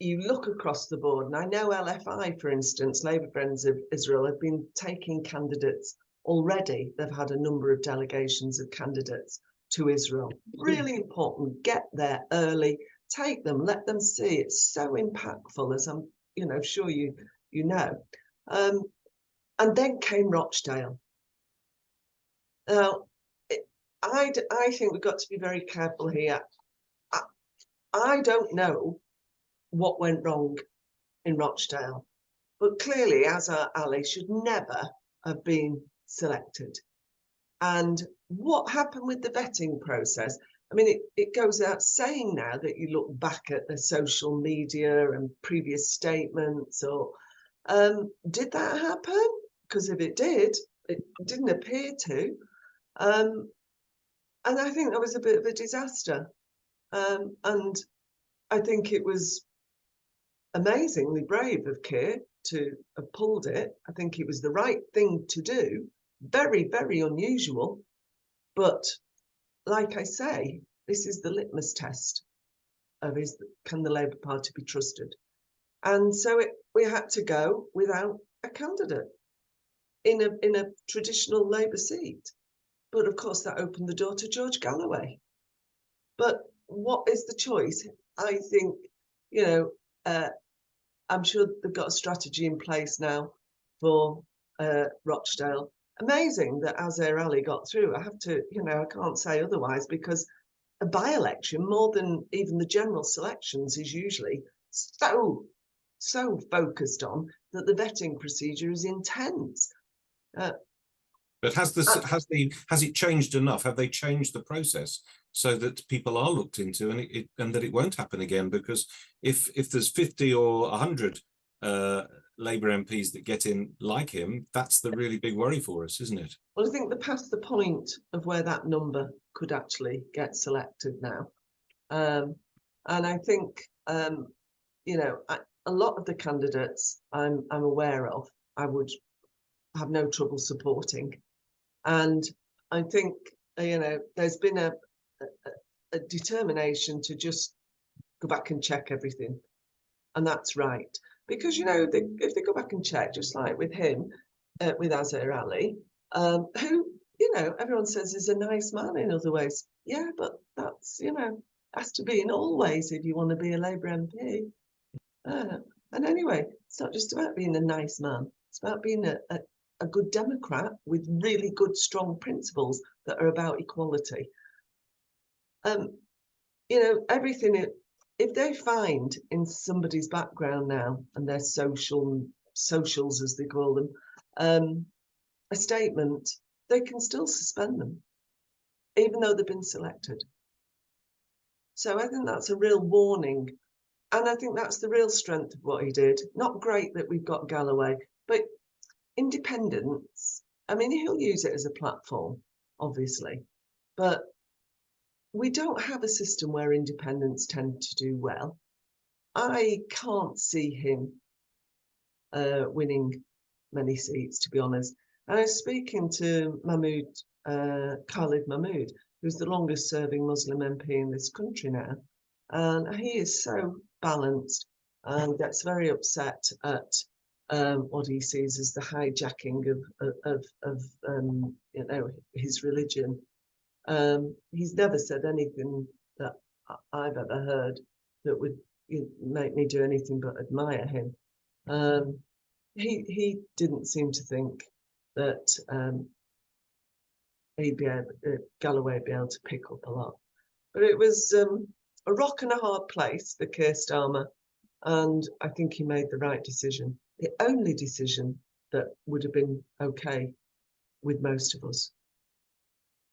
you look across the board, and I know LFI, for instance, Labour Friends of Israel, have been taking candidates already. They've had a number of delegations of candidates to Israel. Really important. Get there early, take them, let them see. It's so impactful, as I'm, you know, sure you know. And then came Rochdale. Now, I think we've got to be very careful here. I don't know what went wrong in Rochdale, but clearly Azhar Ali should never have been selected. And what happened with the vetting process? I mean, it goes out saying now that you look back at the social media and previous statements, or did that happen? Because if it did, it didn't appear to. And I think that was a bit of a disaster. And I think it was amazingly brave of Keir to have pulled it. I think it was the right thing to do. Very, very unusual. But like I say, this is the litmus test of can the Labour Party be trusted? And so we had to go without a candidate in a traditional Labour seat. But of course, that opened the door to George Galloway. But what is the choice? I think, you know, I'm sure they've got a strategy in place now for Rochdale. Amazing that Azhar Ali got through. I have to, you know, I can't say otherwise, because a by-election, more than even the general selections, is usually so focused on that the vetting procedure is intense.
But has it changed enough? Have they changed the process so that people are looked into and that it won't happen again? Because if there's 50 or 100 Labour MPs that get in like him, that's the really big worry for us, isn't it?
Well, I think they're past the point of where that number could actually get selected now. And I think, you know, a lot of the candidates I'm aware of, I would have no trouble supporting. And I think, you know, there's been a determination to just go back and check everything. And that's right. Because, you know, if they go back and check, just like with him, with Azhar Ali, who, you know, everyone says is a nice man in other ways. Yeah, but that's, you know, has to be in all ways if you want to be a Labour MP. And anyway, it's not just about being a nice man. It's about being a good Democrat with really good, strong principles that are about equality. You know, everything, if they find in somebody's background now, and their socials, as they call them, a statement, they can still suspend them, even though they've been selected. So I think that's a real warning And I think that's the real strength of what he did. Not great that we've got Galloway, but independence, I mean, he'll use it as a platform, obviously, but we don't have a system where independents tend to do well. I can't see him winning many seats, to be honest. And I was speaking to Khalid Mahmood, who's the longest serving Muslim MP in this country now. And he is so balanced and gets very upset at what he sees as the hijacking of his religion. He's never said anything that I've ever heard that would make me do anything but admire him. He didn't seem to think that Galloway would be able to pick up a lot. But it was a rock and a hard place for Keir Starmer, and I think he made the right decision. The only decision that would have been okay with most of us.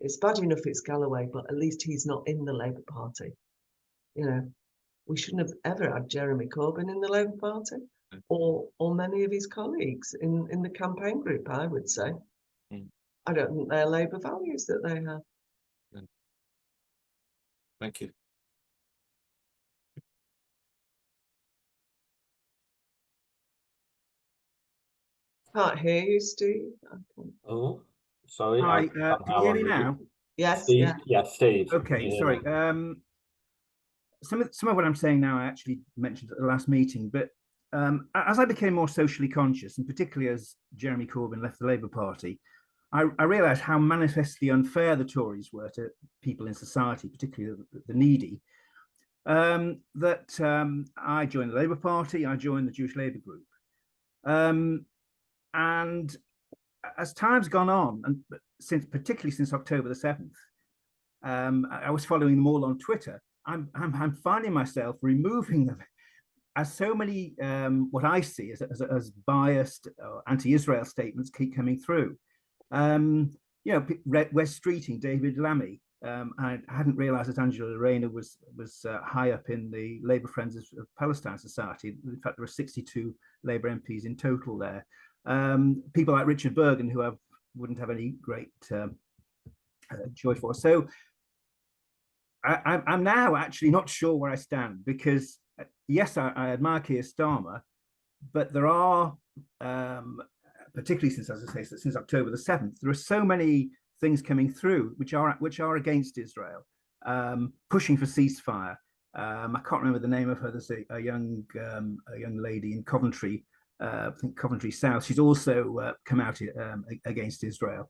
It's bad enough it's Galloway, but at least he's not in the Labour Party. You know, we shouldn't have ever had Jeremy Corbyn in the Labour Party, or many of his colleagues in the campaign group, I would say. I don't think they're Labour values that they have.
Thank you.
Can't hear you, Steve.
Oh, sorry.
Hi, can you hear me now?
Yes,
Steve,
yeah.
yeah, Steve.
Okay, sorry. Some of what I'm saying now I actually mentioned at the last meeting, but as I became more socially conscious, and particularly as Jeremy Corbyn left the Labour Party, I realised how manifestly unfair the Tories were to people in society, particularly the needy. That I joined the Labour Party, I joined the Jewish Labour Group. And as time's gone on, and particularly since October the 7th, I was following them all on Twitter. I'm finding myself removing them as so many what I see as biased anti-Israel statements keep coming through. You know, West Streeting, David Lammy. I hadn't realised that Angela Rayner was high up in the Labour Friends of Palestine Society. In fact, there were 62 Labour MPs in total there. People like Richard Bergen, who I wouldn't have any great joy for. So I'm now actually not sure where I stand, because yes, I admire Keir Starmer, but there are, particularly since, as I say, since October the 7th, there are so many things coming through which are against Israel, pushing for ceasefire. I can't remember the name of her. There's a young lady in Coventry, I think Coventry South. She's also come out against Israel,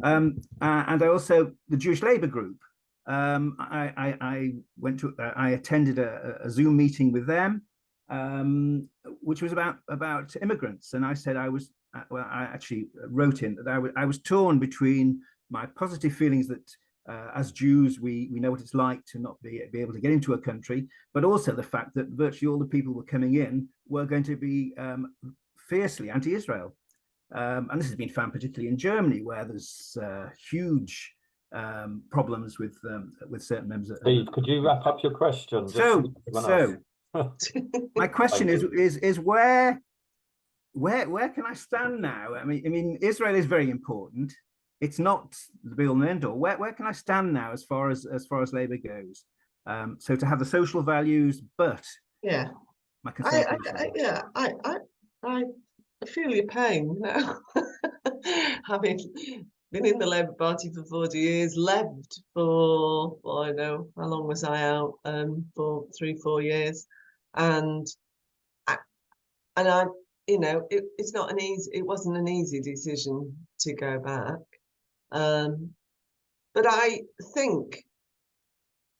and I also the Jewish Labour Group. I attended a Zoom meeting with them, which was about immigrants, and I said I actually wrote in that I was torn between my positive feelings that as Jews we know what it's like to not be able to get into a country, but also the fact that virtually all the people who were coming in were going to be fiercely anti-Israel, and this has been found particularly in Germany, where there's huge problems with certain members.
Steve, could you wrap up your question?
So my question is where can I stand now? I mean, Israel is very important. It's not the be all and end all. Where can I stand now as far as Labour goes? So to have the social values, but
yeah,
my
I feel your pain now. Having been in the Labour Party for 40 years, left for, well, I know, how long was I out? For 3-4 years, and I, you know, it wasn't an easy decision to go back. But I think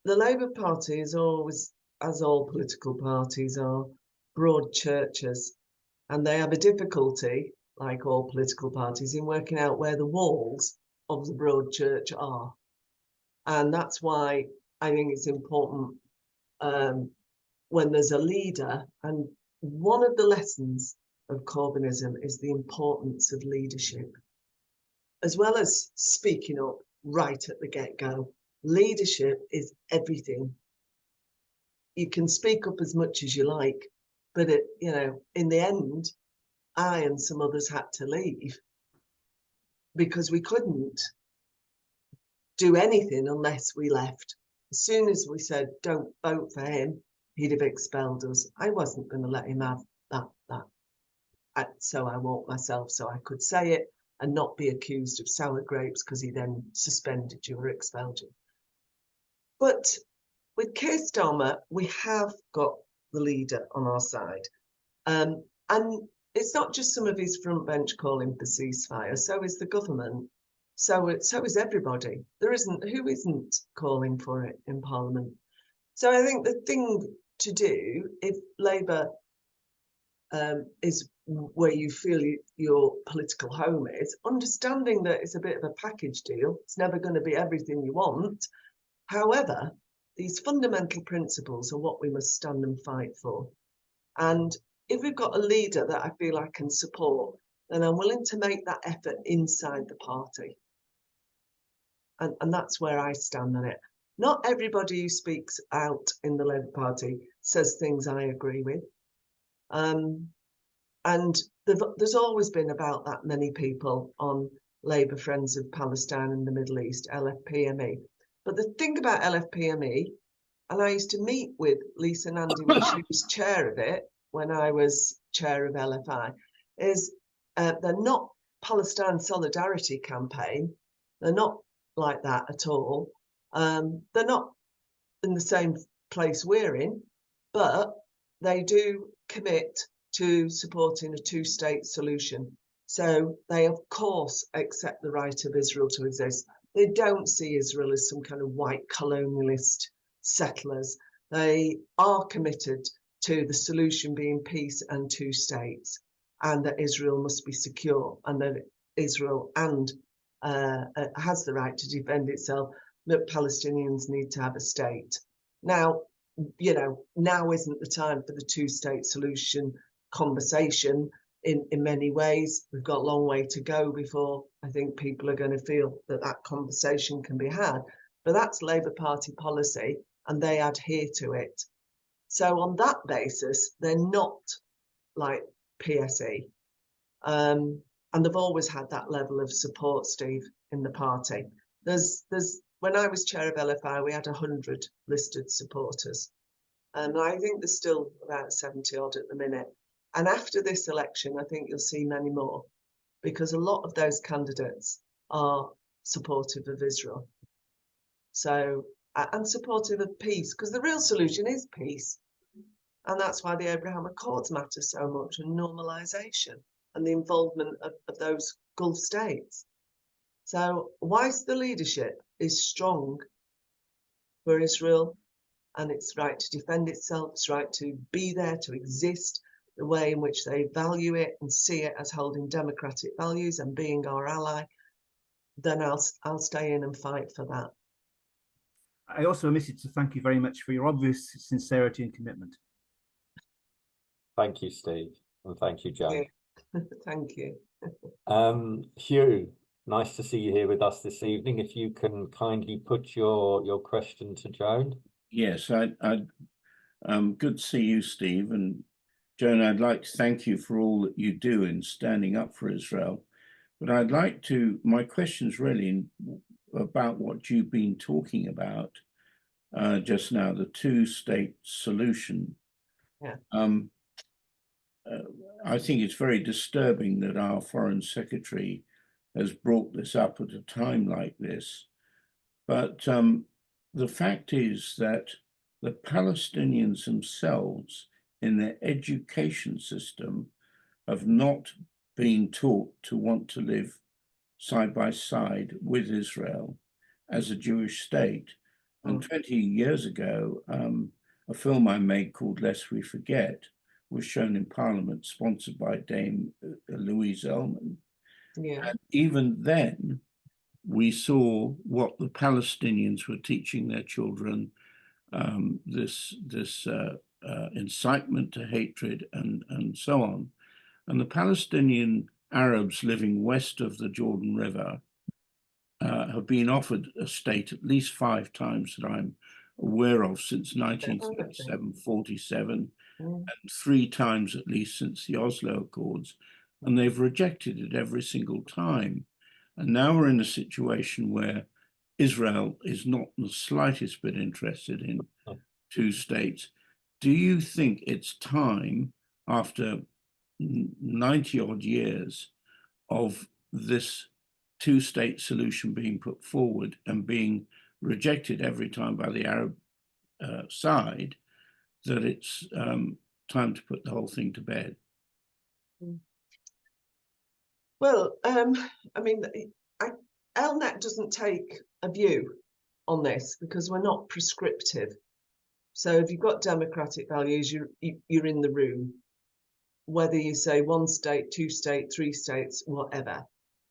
the Labour Party is always, as all political parties are, broad churches, and they have a difficulty, like all political parties, in working out where the walls of the broad church are. And that's why I think it's important when there's a leader, and one of the lessons of Corbynism is the importance of leadership, as well as speaking up right at the get-go. Leadership is everything. you can speak up as much as you like, but you know, in the end, I and some others had to leave because we couldn't do anything unless we left. As soon as we said, don't vote for him, he'd have expelled us. I wasn't going to let him have that. So I walked myself so I could say it and not be accused of sour grapes because he then suspended you or expelled you. But with Keir Starmer, we have got the leader on our side. And it's not just some of his front bench calling for ceasefire, so is the government. So is everybody. Who isn't calling for it in Parliament? So I think the thing to do, if Labour is where you feel your political home is, understanding that it's a bit of a package deal, it's never going to be everything you want. However, these fundamental principles are what we must stand and fight for. And if we've got a leader that I feel I can support, then I'm willing to make that effort inside the party. And that's where I stand on it. Not everybody who speaks out in the Labour Party says things I agree with. And there's always been about that many people on Labour Friends of Palestine and the Middle East, LFPME. But the thing about LFPME, and I used to meet with Lisa Nandy when she was chair of it, when I was chair of LFI, is they're not Palestine Solidarity Campaign. They're not like that at all. They're not in the same place we're in, but they do commit to supporting a two-state solution. So they, of course, accept the right of Israel to exist. They don't see Israel as some kind of white colonialist settlers. They are committed to the solution being peace and two states, and that Israel must be secure, and that Israel has the right to defend itself, that Palestinians need to have a state. Now, you know, now isn't the time for the two-state solution conversation in many ways. We've got a long way to go before I think people are going to feel that that conversation can be had. But that's Labour Party policy, and they adhere to it. So on that basis, they're not like PSE. And they've always had that level of support, Steve, in the party. There's when I was chair of LFI, we had 100 listed supporters. And I think there's still about 70 odd at the minute. And after this election, I think you'll see many more, because a lot of those candidates are supportive of Israel. So, and supportive of peace, because the real solution is peace. And that's why the Abraham Accords matter so much, and normalisation and the involvement of those Gulf states. So whilst the leadership is strong for Israel, and its right to defend itself, its right to be there, to exist, the way in which they value it and see it as holding democratic values and being our ally, then I'll stay in and fight for that.
I also miss it to thank you very much for your obvious sincerity and commitment.
Thank you, Steve, and thank you, Joan.
Thank you.
Hugh, nice to see you here with us this evening. If you can kindly put your question to Joan.
Yes, good to see you, Steve. And Joan, I'd like to thank you for all that you do in standing up for Israel. But I'd like to, my question's really about what you've been talking about just now, the two-state solution.
Yeah.
I think it's very disturbing that our Foreign Secretary has brought this up at a time like this. But the fact is that the Palestinians themselves in their education system have not been taught to want to live side by side with Israel as a Jewish state. And 20 years ago, a film I made called Lest We Forget was shown in Parliament, sponsored by Dame Louise Ellman.
Yeah. And
even then, we saw what the Palestinians were teaching their children, this incitement to hatred and so on. And the Palestinian Arabs living west of the Jordan River have been offered a state at least 5 times that I'm aware of since 1937, 47, and 3 times at least since the Oslo Accords, and they've rejected it every single time. And now we're in a situation where Israel is not the slightest bit interested in 2 states. Do you think it's time, after 90 odd years of this 2-state solution being put forward and being rejected every time by the Arab side, that it's time to put the whole thing to bed?
Well, I mean, ELNET doesn't take a view on this because we're not prescriptive. So if you've got democratic values, you're in the room, whether you say 1 state, 2 state, 3 states, whatever.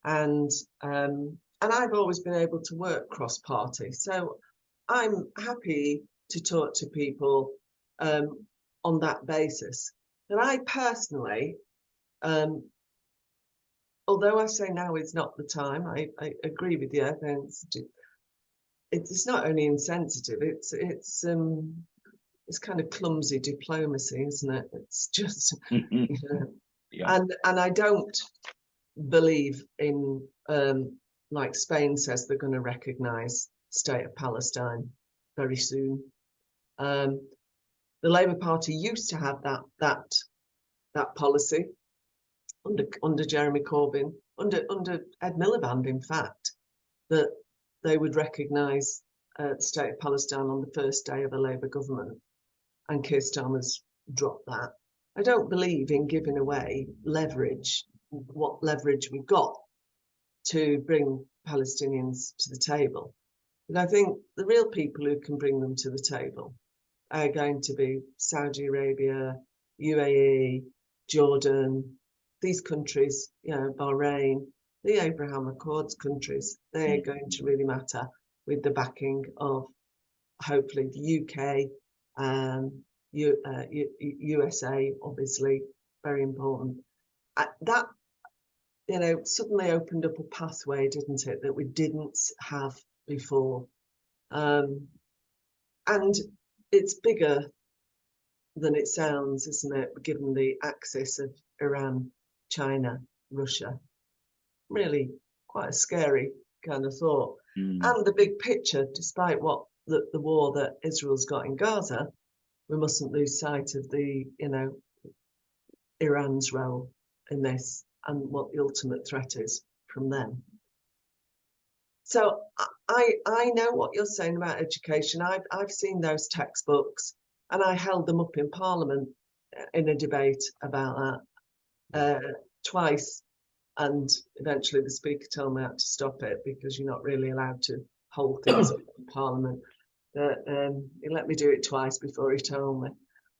And I've always been able to work cross-party. So I'm happy to talk to people on that basis. And I personally, although I say now is not the time, I agree with you. I think it's not only insensitive, it's kind of clumsy diplomacy, isn't it? It's just, you know,
Yeah.
And I don't believe in, like Spain says, they're going to recognise State of Palestine very soon. The Labour Party used to have that policy under Jeremy Corbyn, under Ed Miliband, in fact, that they would recognise the State of Palestine on the first day of a Labour government, and Keir Starmer's dropped that. I don't believe in giving away leverage, what leverage we've got to bring Palestinians to the table. And I think the real people who can bring them to the table are going to be Saudi Arabia, UAE, Jordan, these countries, you know, Bahrain, the Abraham Accords countries. They're going to really matter with the backing of hopefully the UK, USA, obviously, very important. That, you know, suddenly opened up a pathway, didn't it, that we didn't have before. And it's bigger than it sounds, isn't it, given the axis of Iran, China, Russia. Really quite a scary kind of thought. And the big picture, despite what the war that Israel's got in Gaza, we mustn't lose sight of the, you know, Iran's role in this and what the ultimate threat is from them. So I know what you're saying about education. I've seen those textbooks, and I held them up in Parliament in a debate about that twice, and eventually the Speaker told me I had to stop it because you're not really allowed to hold things up in Parliament. He let me do it twice before he told me.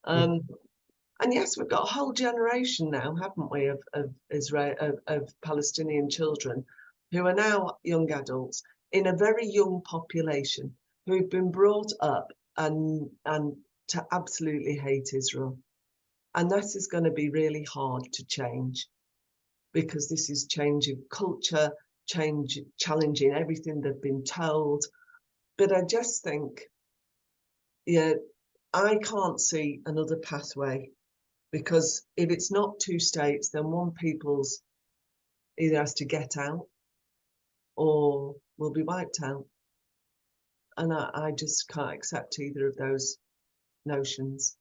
And yes, we've got a whole generation now, haven't we, of Palestinian children who are now young adults in a very young population who've been brought up and to absolutely hate Israel. And this is going to be really hard to change, because this is changing culture, challenging everything they've been told. But I just think, yeah, I can't see another pathway, because if it's not 2 states, then one people's either has to get out or will be wiped out. And I just can't accept either of those notions.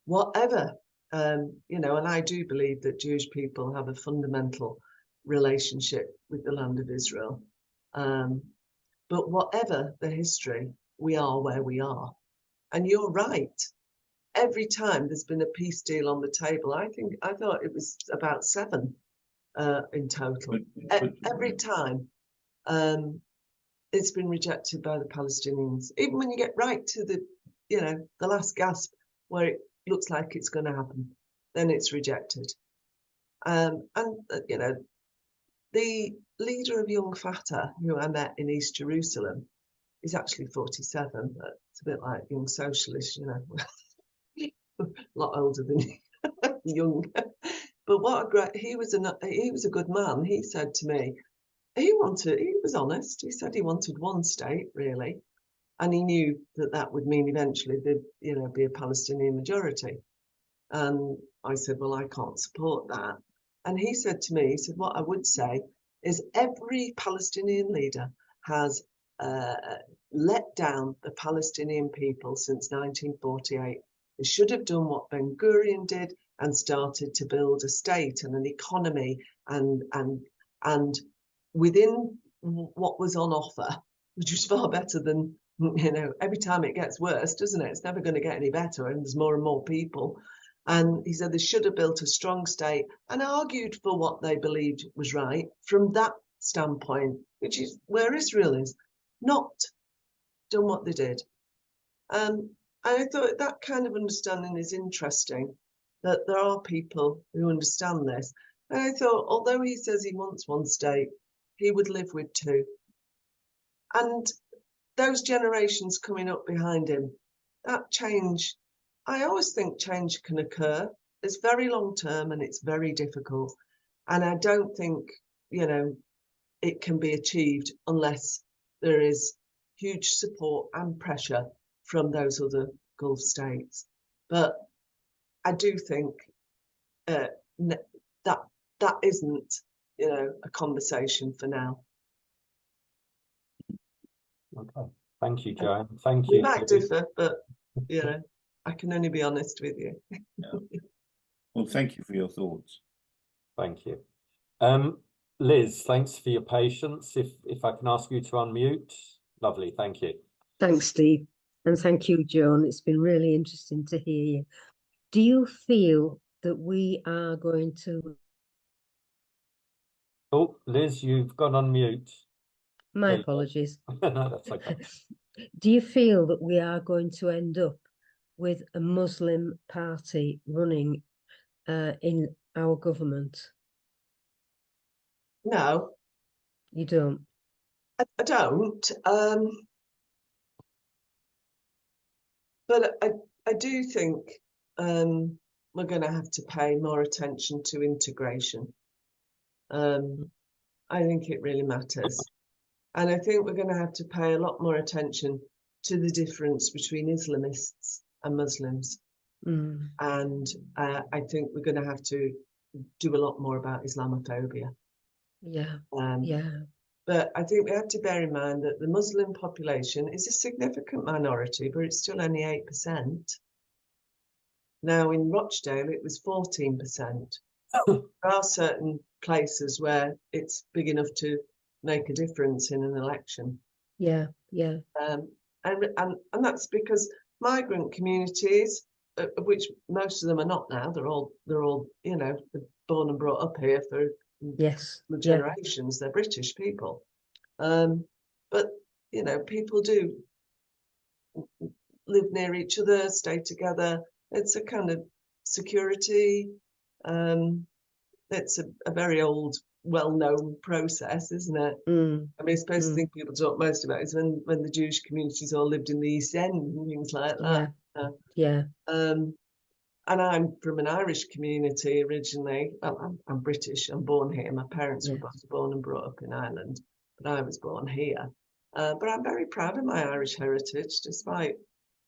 Whatever, you know, and I do believe that Jewish people have a fundamental relationship with the land of Israel. But whatever the history, we are where we are. And you're right. Every time there's been a peace deal on the table, I thought it was about 7 in total. Every time it's been rejected by the Palestinians. Even when you get right to the, you know, the last gasp where it looks like it's going to happen, then it's rejected. And you know, the leader of Young Fatah, who I met in East Jerusalem, is actually 47, but it's a bit like Young Socialist, you know, a lot older than young. But what a great, he was a good man. He said to me, he was honest. He said he wanted 1 state, really. And he knew that that would mean eventually there'd, be a Palestinian majority. And I said, well, I can't support that. And he said to me, he said, what I would say is every Palestinian leader has let down the Palestinian people since 1948. They should have done what Ben Gurion did and started to build a state and an economy and within what was on offer, which was far better than, every time it gets worse, doesn't it? It's never going to get any better, and there's more and more people. And he said they should have built a strong state and argued for what they believed was right from that standpoint, which is where Israel is, not done what they did. And I thought that kind of understanding is interesting, that there are people who understand this. And I thought, although he says he wants one state, he would live with two. And those generations coming up behind him, that change, I always think change can occur. It's very long term and it's very difficult. And I don't think, it can be achieved unless there is huge support and pressure from those other Gulf states. But I do think that isn't, a conversation for now.
Okay, thank you, Joan. Thank you.
We might differ, but I can only be honest with you.
Yeah. Well, thank you for your thoughts.
Thank you. Liz, thanks for your patience. If I can ask you to unmute. Lovely, thank you.
Thanks, Steve. And thank you, Joan. It's been really interesting to hear you. Do you feel that we are going to...
Oh, Liz, you've gone on mute.
My apologies.
No, that's okay.
Do you feel that we are going to end up with a Muslim party running in our government?
No.
You don't?
I don't. But I do think we're going to have to pay more attention to integration. I think it really matters. And I think we're going to have to pay a lot more attention to the difference between Islamists and Muslims.
Mm.
And I think we're going to have to do a lot more about Islamophobia.
Yeah, yeah.
But I think we have to bear in mind that the Muslim population is a significant minority, but it's still only 8%. Now in Rochdale, it was 14%. There are certain places where it's big enough to make a difference in an election.
Yeah, yeah.
And that's because migrant communities, of which most of them are not now, they're all born and brought up here for generations. They're British people. But people do live near each other, stay together. It's a kind of security. It's a very old, well-known process, isn't it?
Mm.
I mean, I suppose the thing people talk most about is when the Jewish communities all lived in the East End and things like that.
Yeah.
And I'm from an Irish community originally. Well, I'm British. I'm born here. My parents were both born and brought up in Ireland, but I was born here. But I'm very proud of my Irish heritage, despite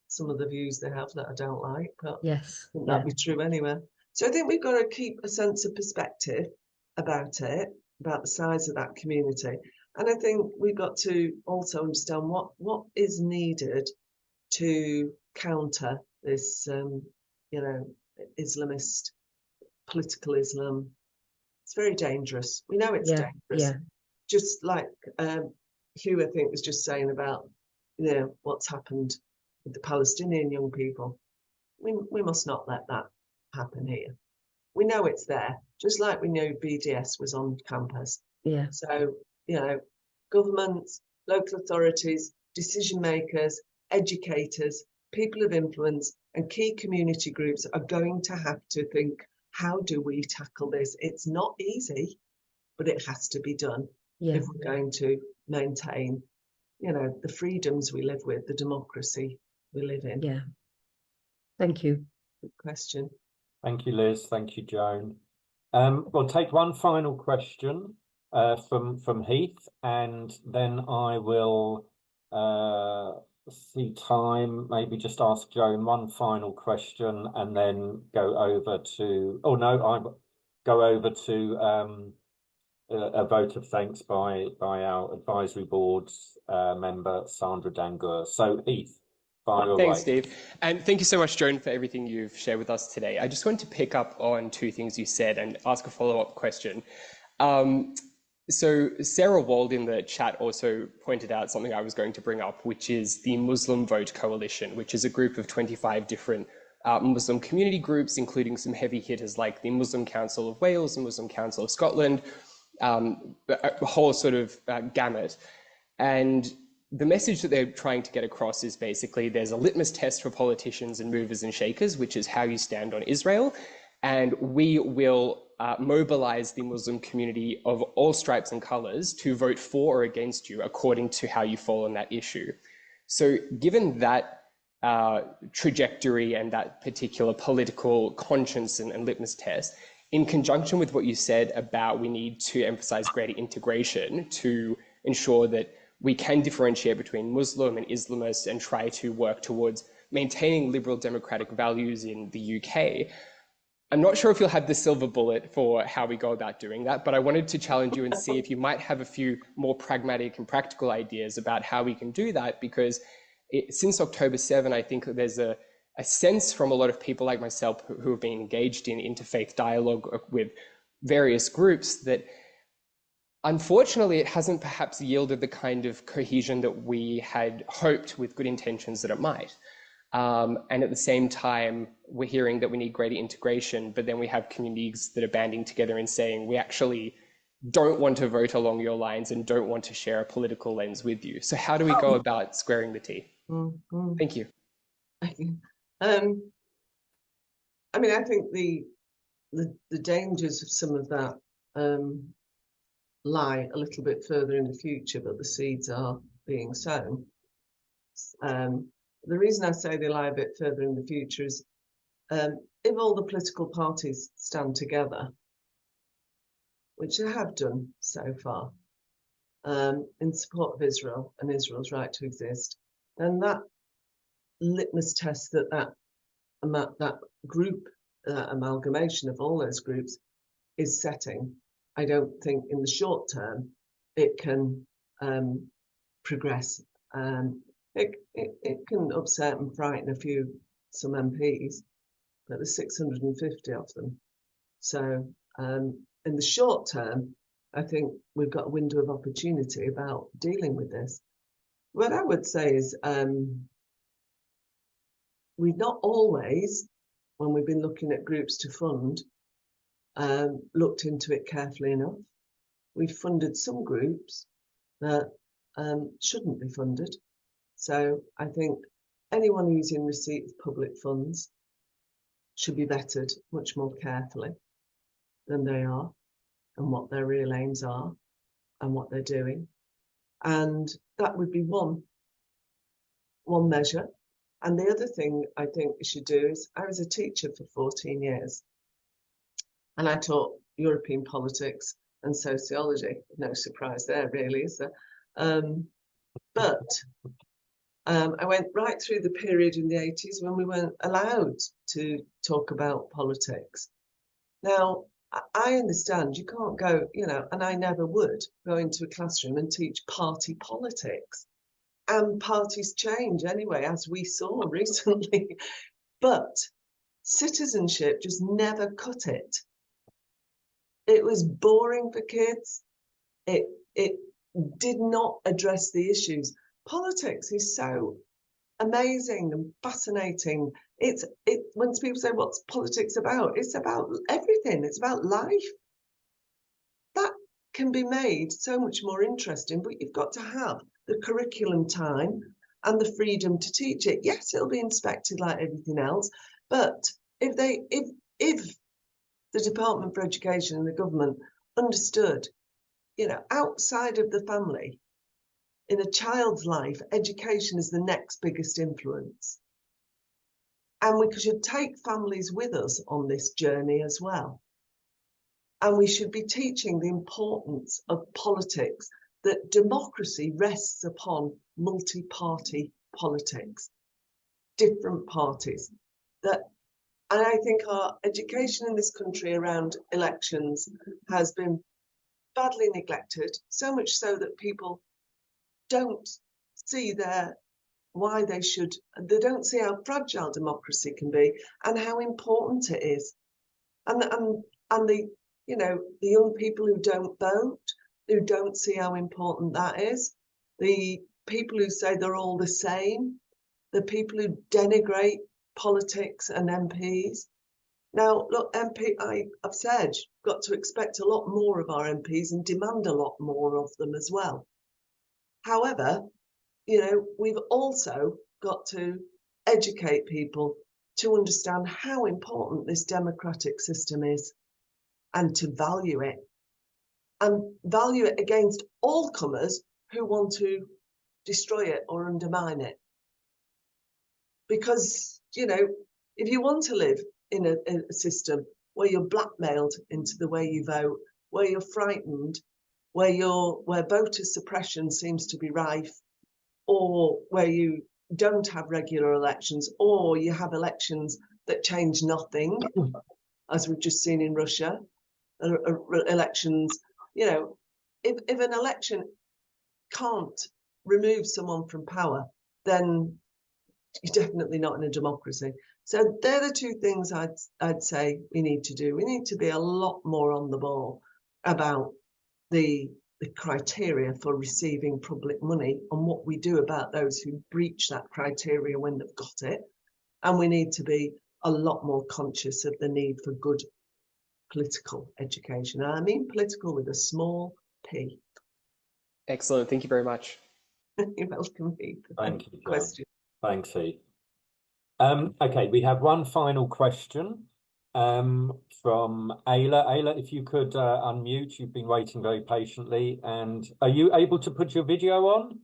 some of the views they have that I don't like. But I think that'd be true anyway. So I think we've got to keep a sense of perspective about it, about the size of that community. And I think we've got to also understand what is needed to counter this, Islamist, political Islam. It's very dangerous. We know it's dangerous.
Yeah.
Just like Hugh, I think, was just saying about, what's happened with the Palestinian young people. We must not let that happen here. We know it's there, just like we know BDS was on campus.
Yeah.
So, governments, local authorities, decision makers, educators, people of influence, and key community groups are going to have to think, how do we tackle this? It's not easy, but it has to be done if we're going to maintain, the freedoms we live with, the democracy we live in.
Yeah. Thank you.
Good question.
Thank you, Liz. Thank you, Joan. We'll take one final question from Heath, and then I will see time, maybe just ask Joan one final question and then go over to, oh no, I go over to a vote of thanks by our advisory board's member, Sandra Dangur. So Heath, fire away.
Thanks, Steve. And thank you so much, Joan, for everything you've shared with us today. I just want to pick up on two things you said and ask a follow-up question. So Sarah Wald in the chat also pointed out something I was going to bring up, which is the Muslim Vote Coalition, which is a group of 25 different Muslim community groups, including some heavy hitters like the Muslim Council of Wales and Muslim Council of Scotland, a whole sort of gamut. And the message that they're trying to get across is basically there's a litmus test for politicians and movers and shakers, which is how you stand on Israel. And we will mobilize the Muslim community of all stripes and colors to vote for or against you according to how you fall on that issue. So given that trajectory and that particular political conscience and litmus test, in conjunction with what you said about we need to emphasize greater integration to ensure that we can differentiate between Muslim and Islamists and try to work towards maintaining liberal democratic values in the UK, I'm not sure if you'll have the silver bullet for how we go about doing that, but I wanted to challenge you and see if you might have a few more pragmatic and practical ideas about how we can do that, because since October 7, I think there's a sense from a lot of people like myself who have been engaged in interfaith dialogue with various groups that unfortunately it hasn't perhaps yielded the kind of cohesion that we had hoped with good intentions that it might. And at the same time, we're hearing that we need greater integration, but then we have communities that are banding together and saying, we actually don't want to vote along your lines and don't want to share a political lens with you. So how do we go about squaring the T? Thank you.
Thank you. I mean, I think the dangers of some of that lie a little bit further in the future, but the seeds are being sown. The reason I say they lie a bit further in the future is if all the political parties stand together, which they have done so far, in support of Israel and Israel's right to exist, then that litmus test that group, amalgamation of all those groups is setting, I don't think in the short term it can progress. It can upset and frighten some MPs, but there's 650 of them. So in the short term, I think we've got a window of opportunity about dealing with this. What I would say is we've not always, when we've been looking at groups to fund, looked into it carefully enough. We've funded some groups that shouldn't be funded. So I think anyone who's in receipt of public funds should be vetted much more carefully than they are, and what their real aims are and what they're doing. And that would be one measure. And the other thing I think we should do is, I was a teacher for 14 years and I taught European politics and sociology. No surprise there, really, is there? But I went right through the period in the 80s when we weren't allowed to talk about politics. Now, I understand you can't go, and I never would go into a classroom and teach party politics. And parties change anyway, as we saw recently. But citizenship just never cut it. It was boring for kids. It did not address the issues. Politics is so amazing and fascinating. When people say, what's politics about? It's about everything. It's about life. That can be made so much more interesting, but you've got to have the curriculum time and the freedom to teach it. Yes, it'll be inspected like everything else, but if the Department for Education and the government understood, outside of the family, in a child's life, education is the next biggest influence. And we should take families with us on this journey as well. And we should be teaching the importance of politics, that democracy rests upon multi-party politics, different parties. And I think our education in this country around elections has been badly neglected, so much so that people don't see why they don't see how fragile democracy can be and how important it is. And the young people who don't vote, who don't see how important that is, the people who say they're all the same, the people who denigrate politics and MPs. Now, look, I've said, got to expect a lot more of our MPs and demand a lot more of them as well. However, we've also got to educate people to understand how important this democratic system is and to value it, and value it against all comers who want to destroy it or undermine it. Because, if you want to live in a system where you're blackmailed into the way you vote, where you're frightened, where voter suppression seems to be rife, or where you don't have regular elections, or you have elections that change nothing, as we've just seen in Russia, elections, if an election can't remove someone from power, then you're definitely not in a democracy. So they're the two things I'd say we need to do. We need to be a lot more on the ball about the criteria for receiving public money and what we do about those who breach that criteria when they've got it. And we need to be a lot more conscious of the need for good political education. And I mean political with a small p.
Excellent. Thank you very much.
You're welcome, Heath.
Thank you,
question.
Thanks, Heath. Okay, we have one final question from Ayla. Ayla, if you could unmute, you've been waiting very patiently. And are you able to put your video on?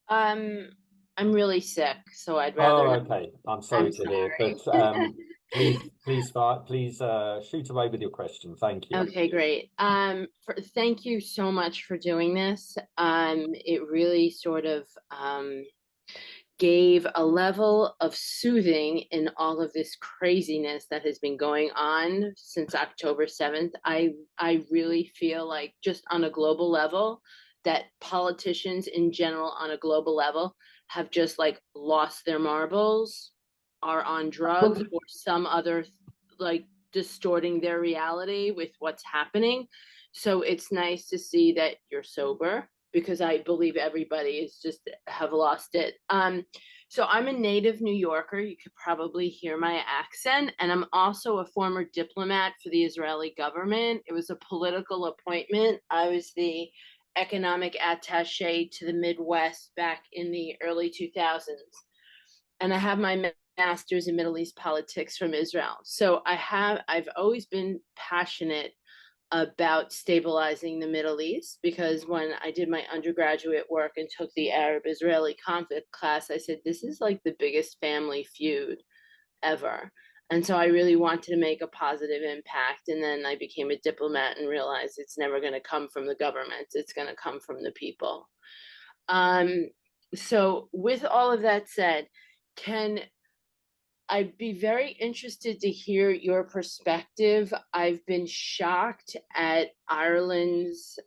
I'm really sick, so I'd rather.
Oh, okay. I'm sorry to hear, but please shoot away with your question. Thank you.
Okay, great. Thank you so much for doing this. It really sort of gave a level of soothing in all of this craziness that has been going on since October 7th. I really feel like, just on a global level, that politicians in general on a global level have just like lost their marbles, are on drugs or some other, like, distorting their reality with what's happening. So it's nice to see that you're sober, because I believe everybody is just have lost it. So I'm a native New Yorker. You could probably hear my accent. And I'm also a former diplomat for the Israeli government. It was a political appointment. I was the economic attaché to the Midwest back in the early 2000s. And I have my master's in Middle East politics from Israel. So I've always been passionate about stabilizing the Middle East, because when I did my undergraduate work and took the Arab-Israeli conflict class, I said, this is like the biggest family feud ever. And so I really wanted to make a positive impact. And then I became a diplomat and realized it's never going to come from the government. It's going to come from the people. So with all of that said, I'd be very interested to hear your perspective. I've been shocked at Ireland's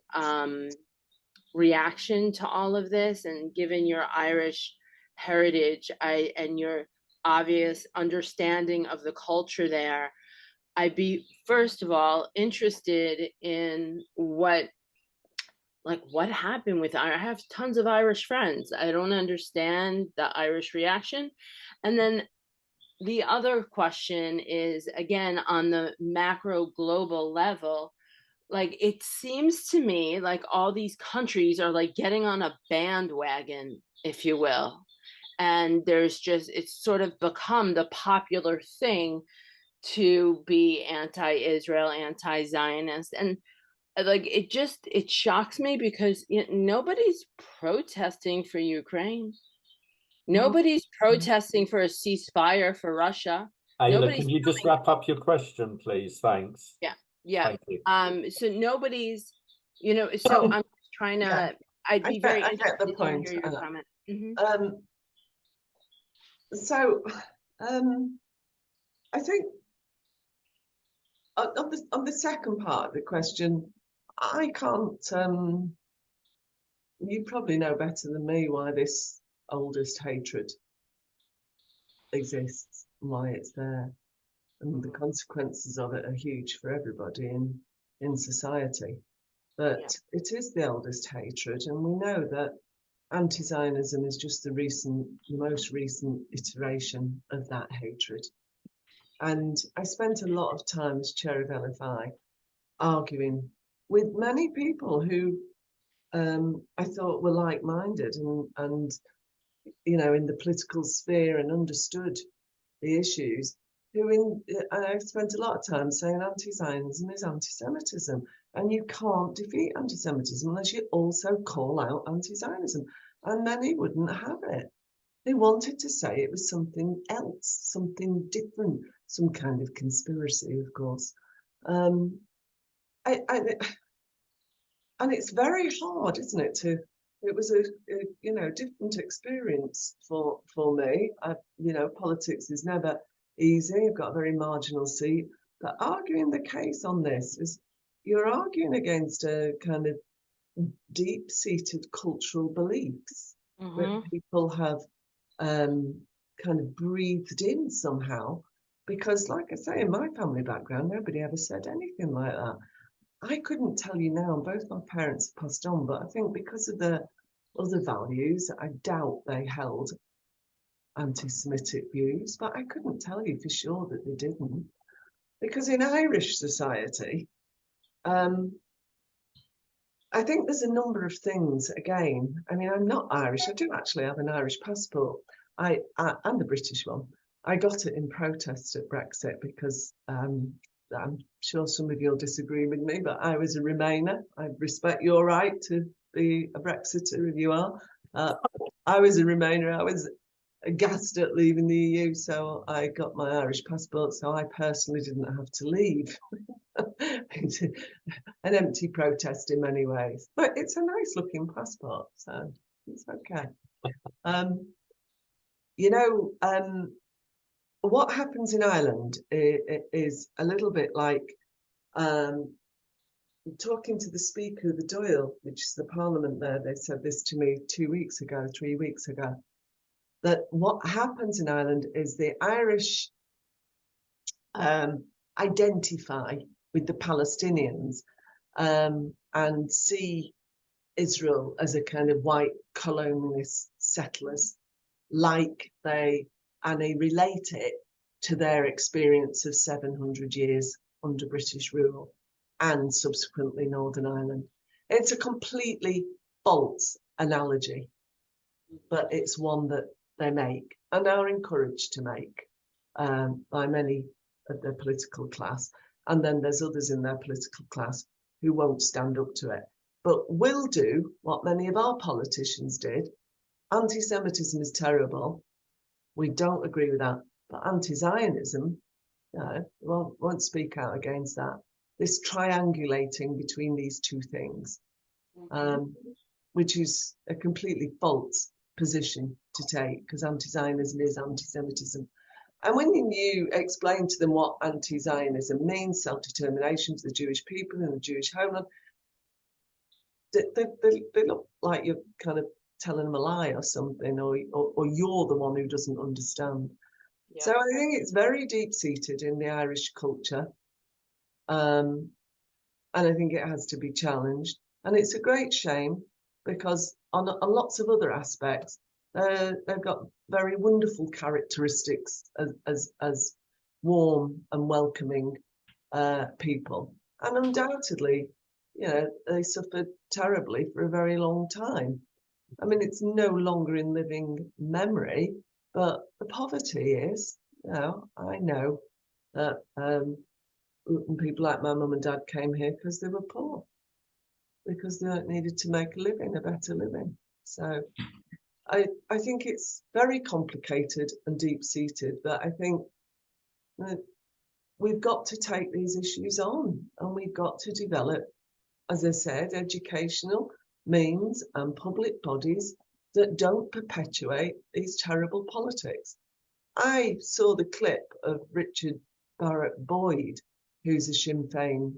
reaction to all of this, and given your Irish heritage and your obvious understanding of the culture there, I'd be, first of all, interested in what happened with I have tons of Irish friends. I don't understand the Irish reaction. And then the other question is, again, on the macro global level, like, it seems to me like all these countries are like getting on a bandwagon, if you will. And it's sort of become the popular thing to be anti-Israel, anti-Zionist. And like, it shocks me, because nobody's protesting for Ukraine. Nobody's protesting for a ceasefire for Russia.
Ayla, can you just wrap up your question, please? Thanks.
Yeah.
Thank you.
So nobody's, so I'm trying to, I'd be very interested to hear your comment.
So I think on the second part of the question, I can't. You probably know better than me why this oldest hatred exists and why it's there, and the consequences of it are huge for everybody in society. But it is the oldest hatred, and we know that anti-Zionism is just the most recent iteration of that hatred. And I spent a lot of time as chair of LFI arguing with many people who I thought were like-minded and you know, in the political sphere and understood the issues. I spent a lot of time saying anti-Zionism is anti-Semitism, and you can't defeat anti-Semitism unless you also call out anti-Zionism. And many wouldn't have it. They wanted to say it was something else, something different, some kind of conspiracy, of course. And it's very hard, isn't it? It was a you know, different experience for me. You know, politics is never easy. I've got a very marginal seat, but arguing the case on this is you're arguing against a kind of deep-seated cultural beliefs that people have kind of breathed in somehow. Because, like I say, in my family background, nobody ever said anything like that. I couldn't tell you now, and both my parents have passed on, but I think because of the other values, I doubt they held anti-Semitic views, but I couldn't tell you for sure that they didn't. Because in Irish society, I think there's a number of things, again, I mean, I'm not Irish, I do actually have an Irish passport, and a British one. I got it in protest at Brexit because I'm sure some of you'll disagree with me, but I was a Remainer. I respect your right to be a Brexiter if you are. I was a Remainer. I was aghast at leaving the EU, so I got my Irish passport, so I personally didn't have to leave. An empty protest in many ways, but it's a nice looking passport, so it's okay. You know, what happens in Ireland is a little bit like talking to the Speaker of the Dáil, which is the Parliament there. They said this to me 3 weeks ago, that what happens in Ireland is the Irish identify with the Palestinians and see Israel as a kind of white colonialist settlers, and they relate it to their experience of 700 years under British rule and subsequently Northern Ireland. It's a completely false analogy, but it's one that they make and are encouraged to make by many of their political class. And then there's others in their political class who won't stand up to it, but will do what many of our politicians did. Anti-Semitism is terrible. We don't agree with that. But anti-Zionism, won't speak out against that. This triangulating between these two things, which is a completely false position to take, because anti-Zionism is anti-Semitism. And when you explain to them what anti-Zionism means, self-determination for the Jewish people and the Jewish homeland, they look like you're kind of telling them a lie or something, or you're the one who doesn't understand. Yeah. So I think it's very deep-seated in the Irish culture, and I think it has to be challenged. And it's a great shame because on lots of other aspects, they've got very wonderful characteristics as warm and welcoming people. And undoubtedly, you know, they suffered terribly for a very long time. I mean, it's no longer in living memory, but the poverty is, you know, I know that people like my mum and dad came here because they were poor, because they needed to make a living, a better living. So I think it's very complicated and deep-seated, but I think that we've got to take these issues on, and we've got to develop, as I said, educational means and public bodies that don't perpetuate these terrible politics. I saw the clip of Richard Barrett Boyd, who's a Sinn Féin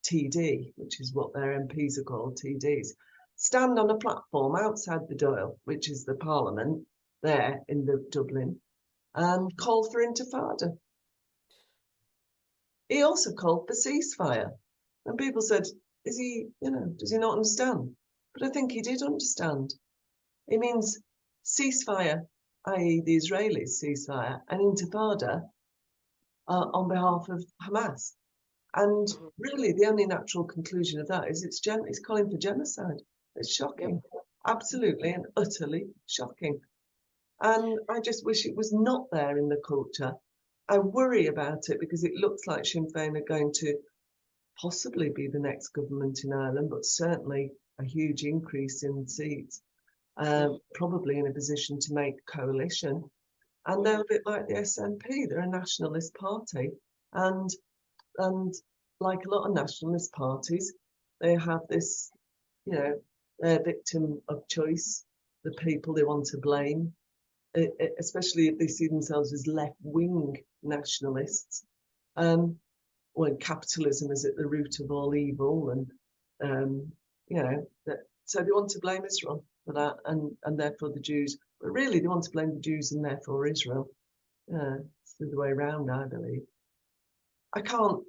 TD, which is what their MPs are called, TDs, stand on a platform outside the Dáil, which is the Parliament there in Dublin, and call for intifada. He also called for ceasefire. And people said, is he, does he not understand? But I think he did understand. It means ceasefire, i.e. the Israelis ceasefire, and intifada on behalf of Hamas. And really the only natural conclusion of that is it's calling for genocide. It's shocking, absolutely and utterly shocking. And I just wish it was not there in the culture. I worry about it because it looks like Sinn Féin are going to possibly be the next government in Ireland, but certainly a huge increase in seats, probably in a position to make coalition. And they're a bit like the SNP, they're a nationalist party. And like a lot of nationalist parties, they have this, they're victim of choice, the people they want to blame, especially if they see themselves as left-wing nationalists. When capitalism is at the root of all evil, and so they want to blame Israel for that, and therefore the Jews. But really, they want to blame the Jews and therefore Israel. It's the other way around, I believe. I can't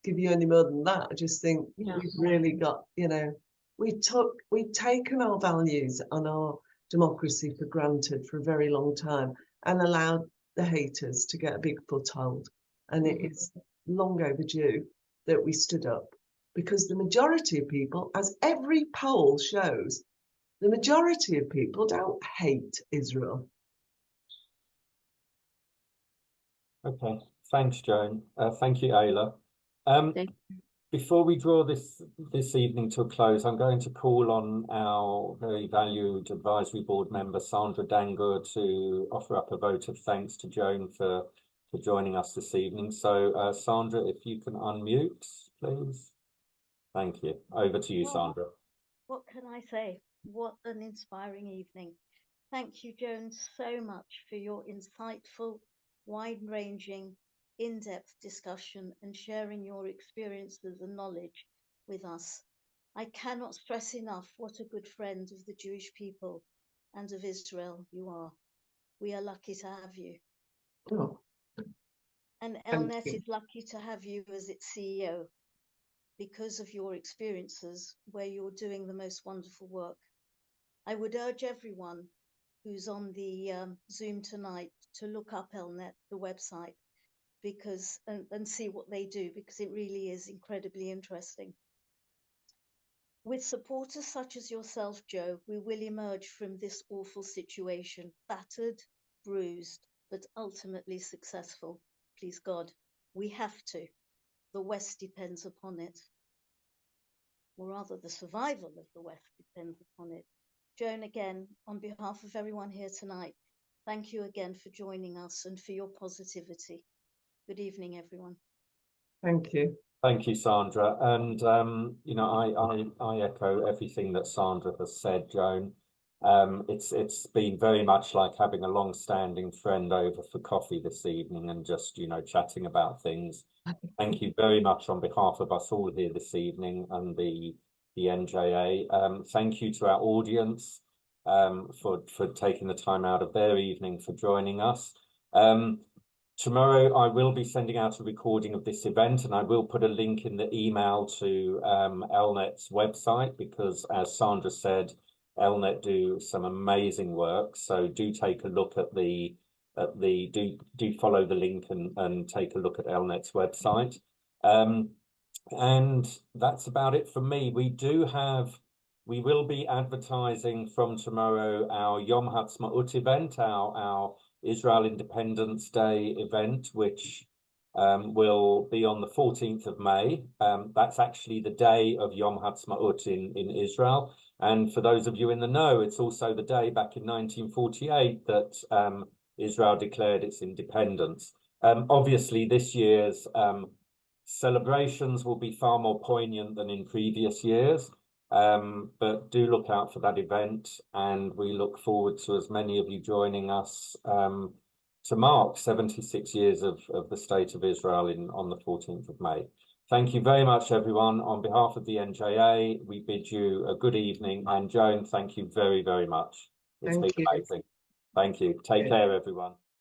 give you any more than that. I just think we've really got, we've taken our values and our democracy for granted for a very long time and allowed the haters to get a big foothold. And it is long overdue that we stood up, because the majority of people, as every poll shows, the majority of people don't hate Israel.
Okay, thanks, Joan. Thank you, Ayla. Before we draw this evening to a close, I'm going to call on our very valued advisory board member, Sandra Dangur, to offer up a vote of thanks to Joan for joining us this evening. So, Sandra, if you can unmute, please. Thank you. Over to you, Sandra.
What can I say? What an inspiring evening. Thank you, Joan, so much for your insightful, wide-ranging, in-depth discussion and sharing your experiences and knowledge with us. I cannot stress enough what a good friend of the Jewish people and of Israel you are. We are lucky to have you.
Oh.
And ELNET is lucky to have you as its CEO because of your experiences where you're doing the most wonderful work. I would urge everyone who's on the Zoom tonight to look up ELNET, the website, because and see what they do, because it really is incredibly interesting. With supporters such as yourself, Joe, we will emerge from this awful situation, battered, bruised, but ultimately successful. Please God, we have to. The West depends upon it. Or rather, the survival of the West depends upon it. Joan, again, on behalf of everyone here tonight, thank you again for joining us and for your positivity. Good evening, everyone.
Thank you.
Thank you, Sandra. And, I echo everything that Sandra has said, Joan. It's been very much like having a long-standing friend over for coffee this evening and just, chatting about things. Thank you very much on behalf of us all here this evening and the NJA. Thank you to our audience for taking the time out of their evening for joining us. Tomorrow, I will be sending out a recording of this event, and I will put a link in the email to ELNET's website, because as Sandra said, ELNET do some amazing work. So do take a look at do follow the link and take a look at ELNET's website. And that's about it for me. We will be advertising from tomorrow our Yom Ha'atzmaut event, our Israel Independence Day event, which will be on the 14th of May. That's actually the day of Yom Ha'atzmaut in Israel. And for those of you in the know, it's also the day back in 1948 that Israel declared its independence. Obviously, this year's celebrations will be far more poignant than in previous years. But do look out for that event, and we look forward to as many of you joining us to mark 76 years of the State of Israel on the 14th of May. Thank you very much, everyone. On behalf of the NJA, we bid you a good evening. And Joan, thank you very, very much. It's been amazing. Thank you. Take care, everyone.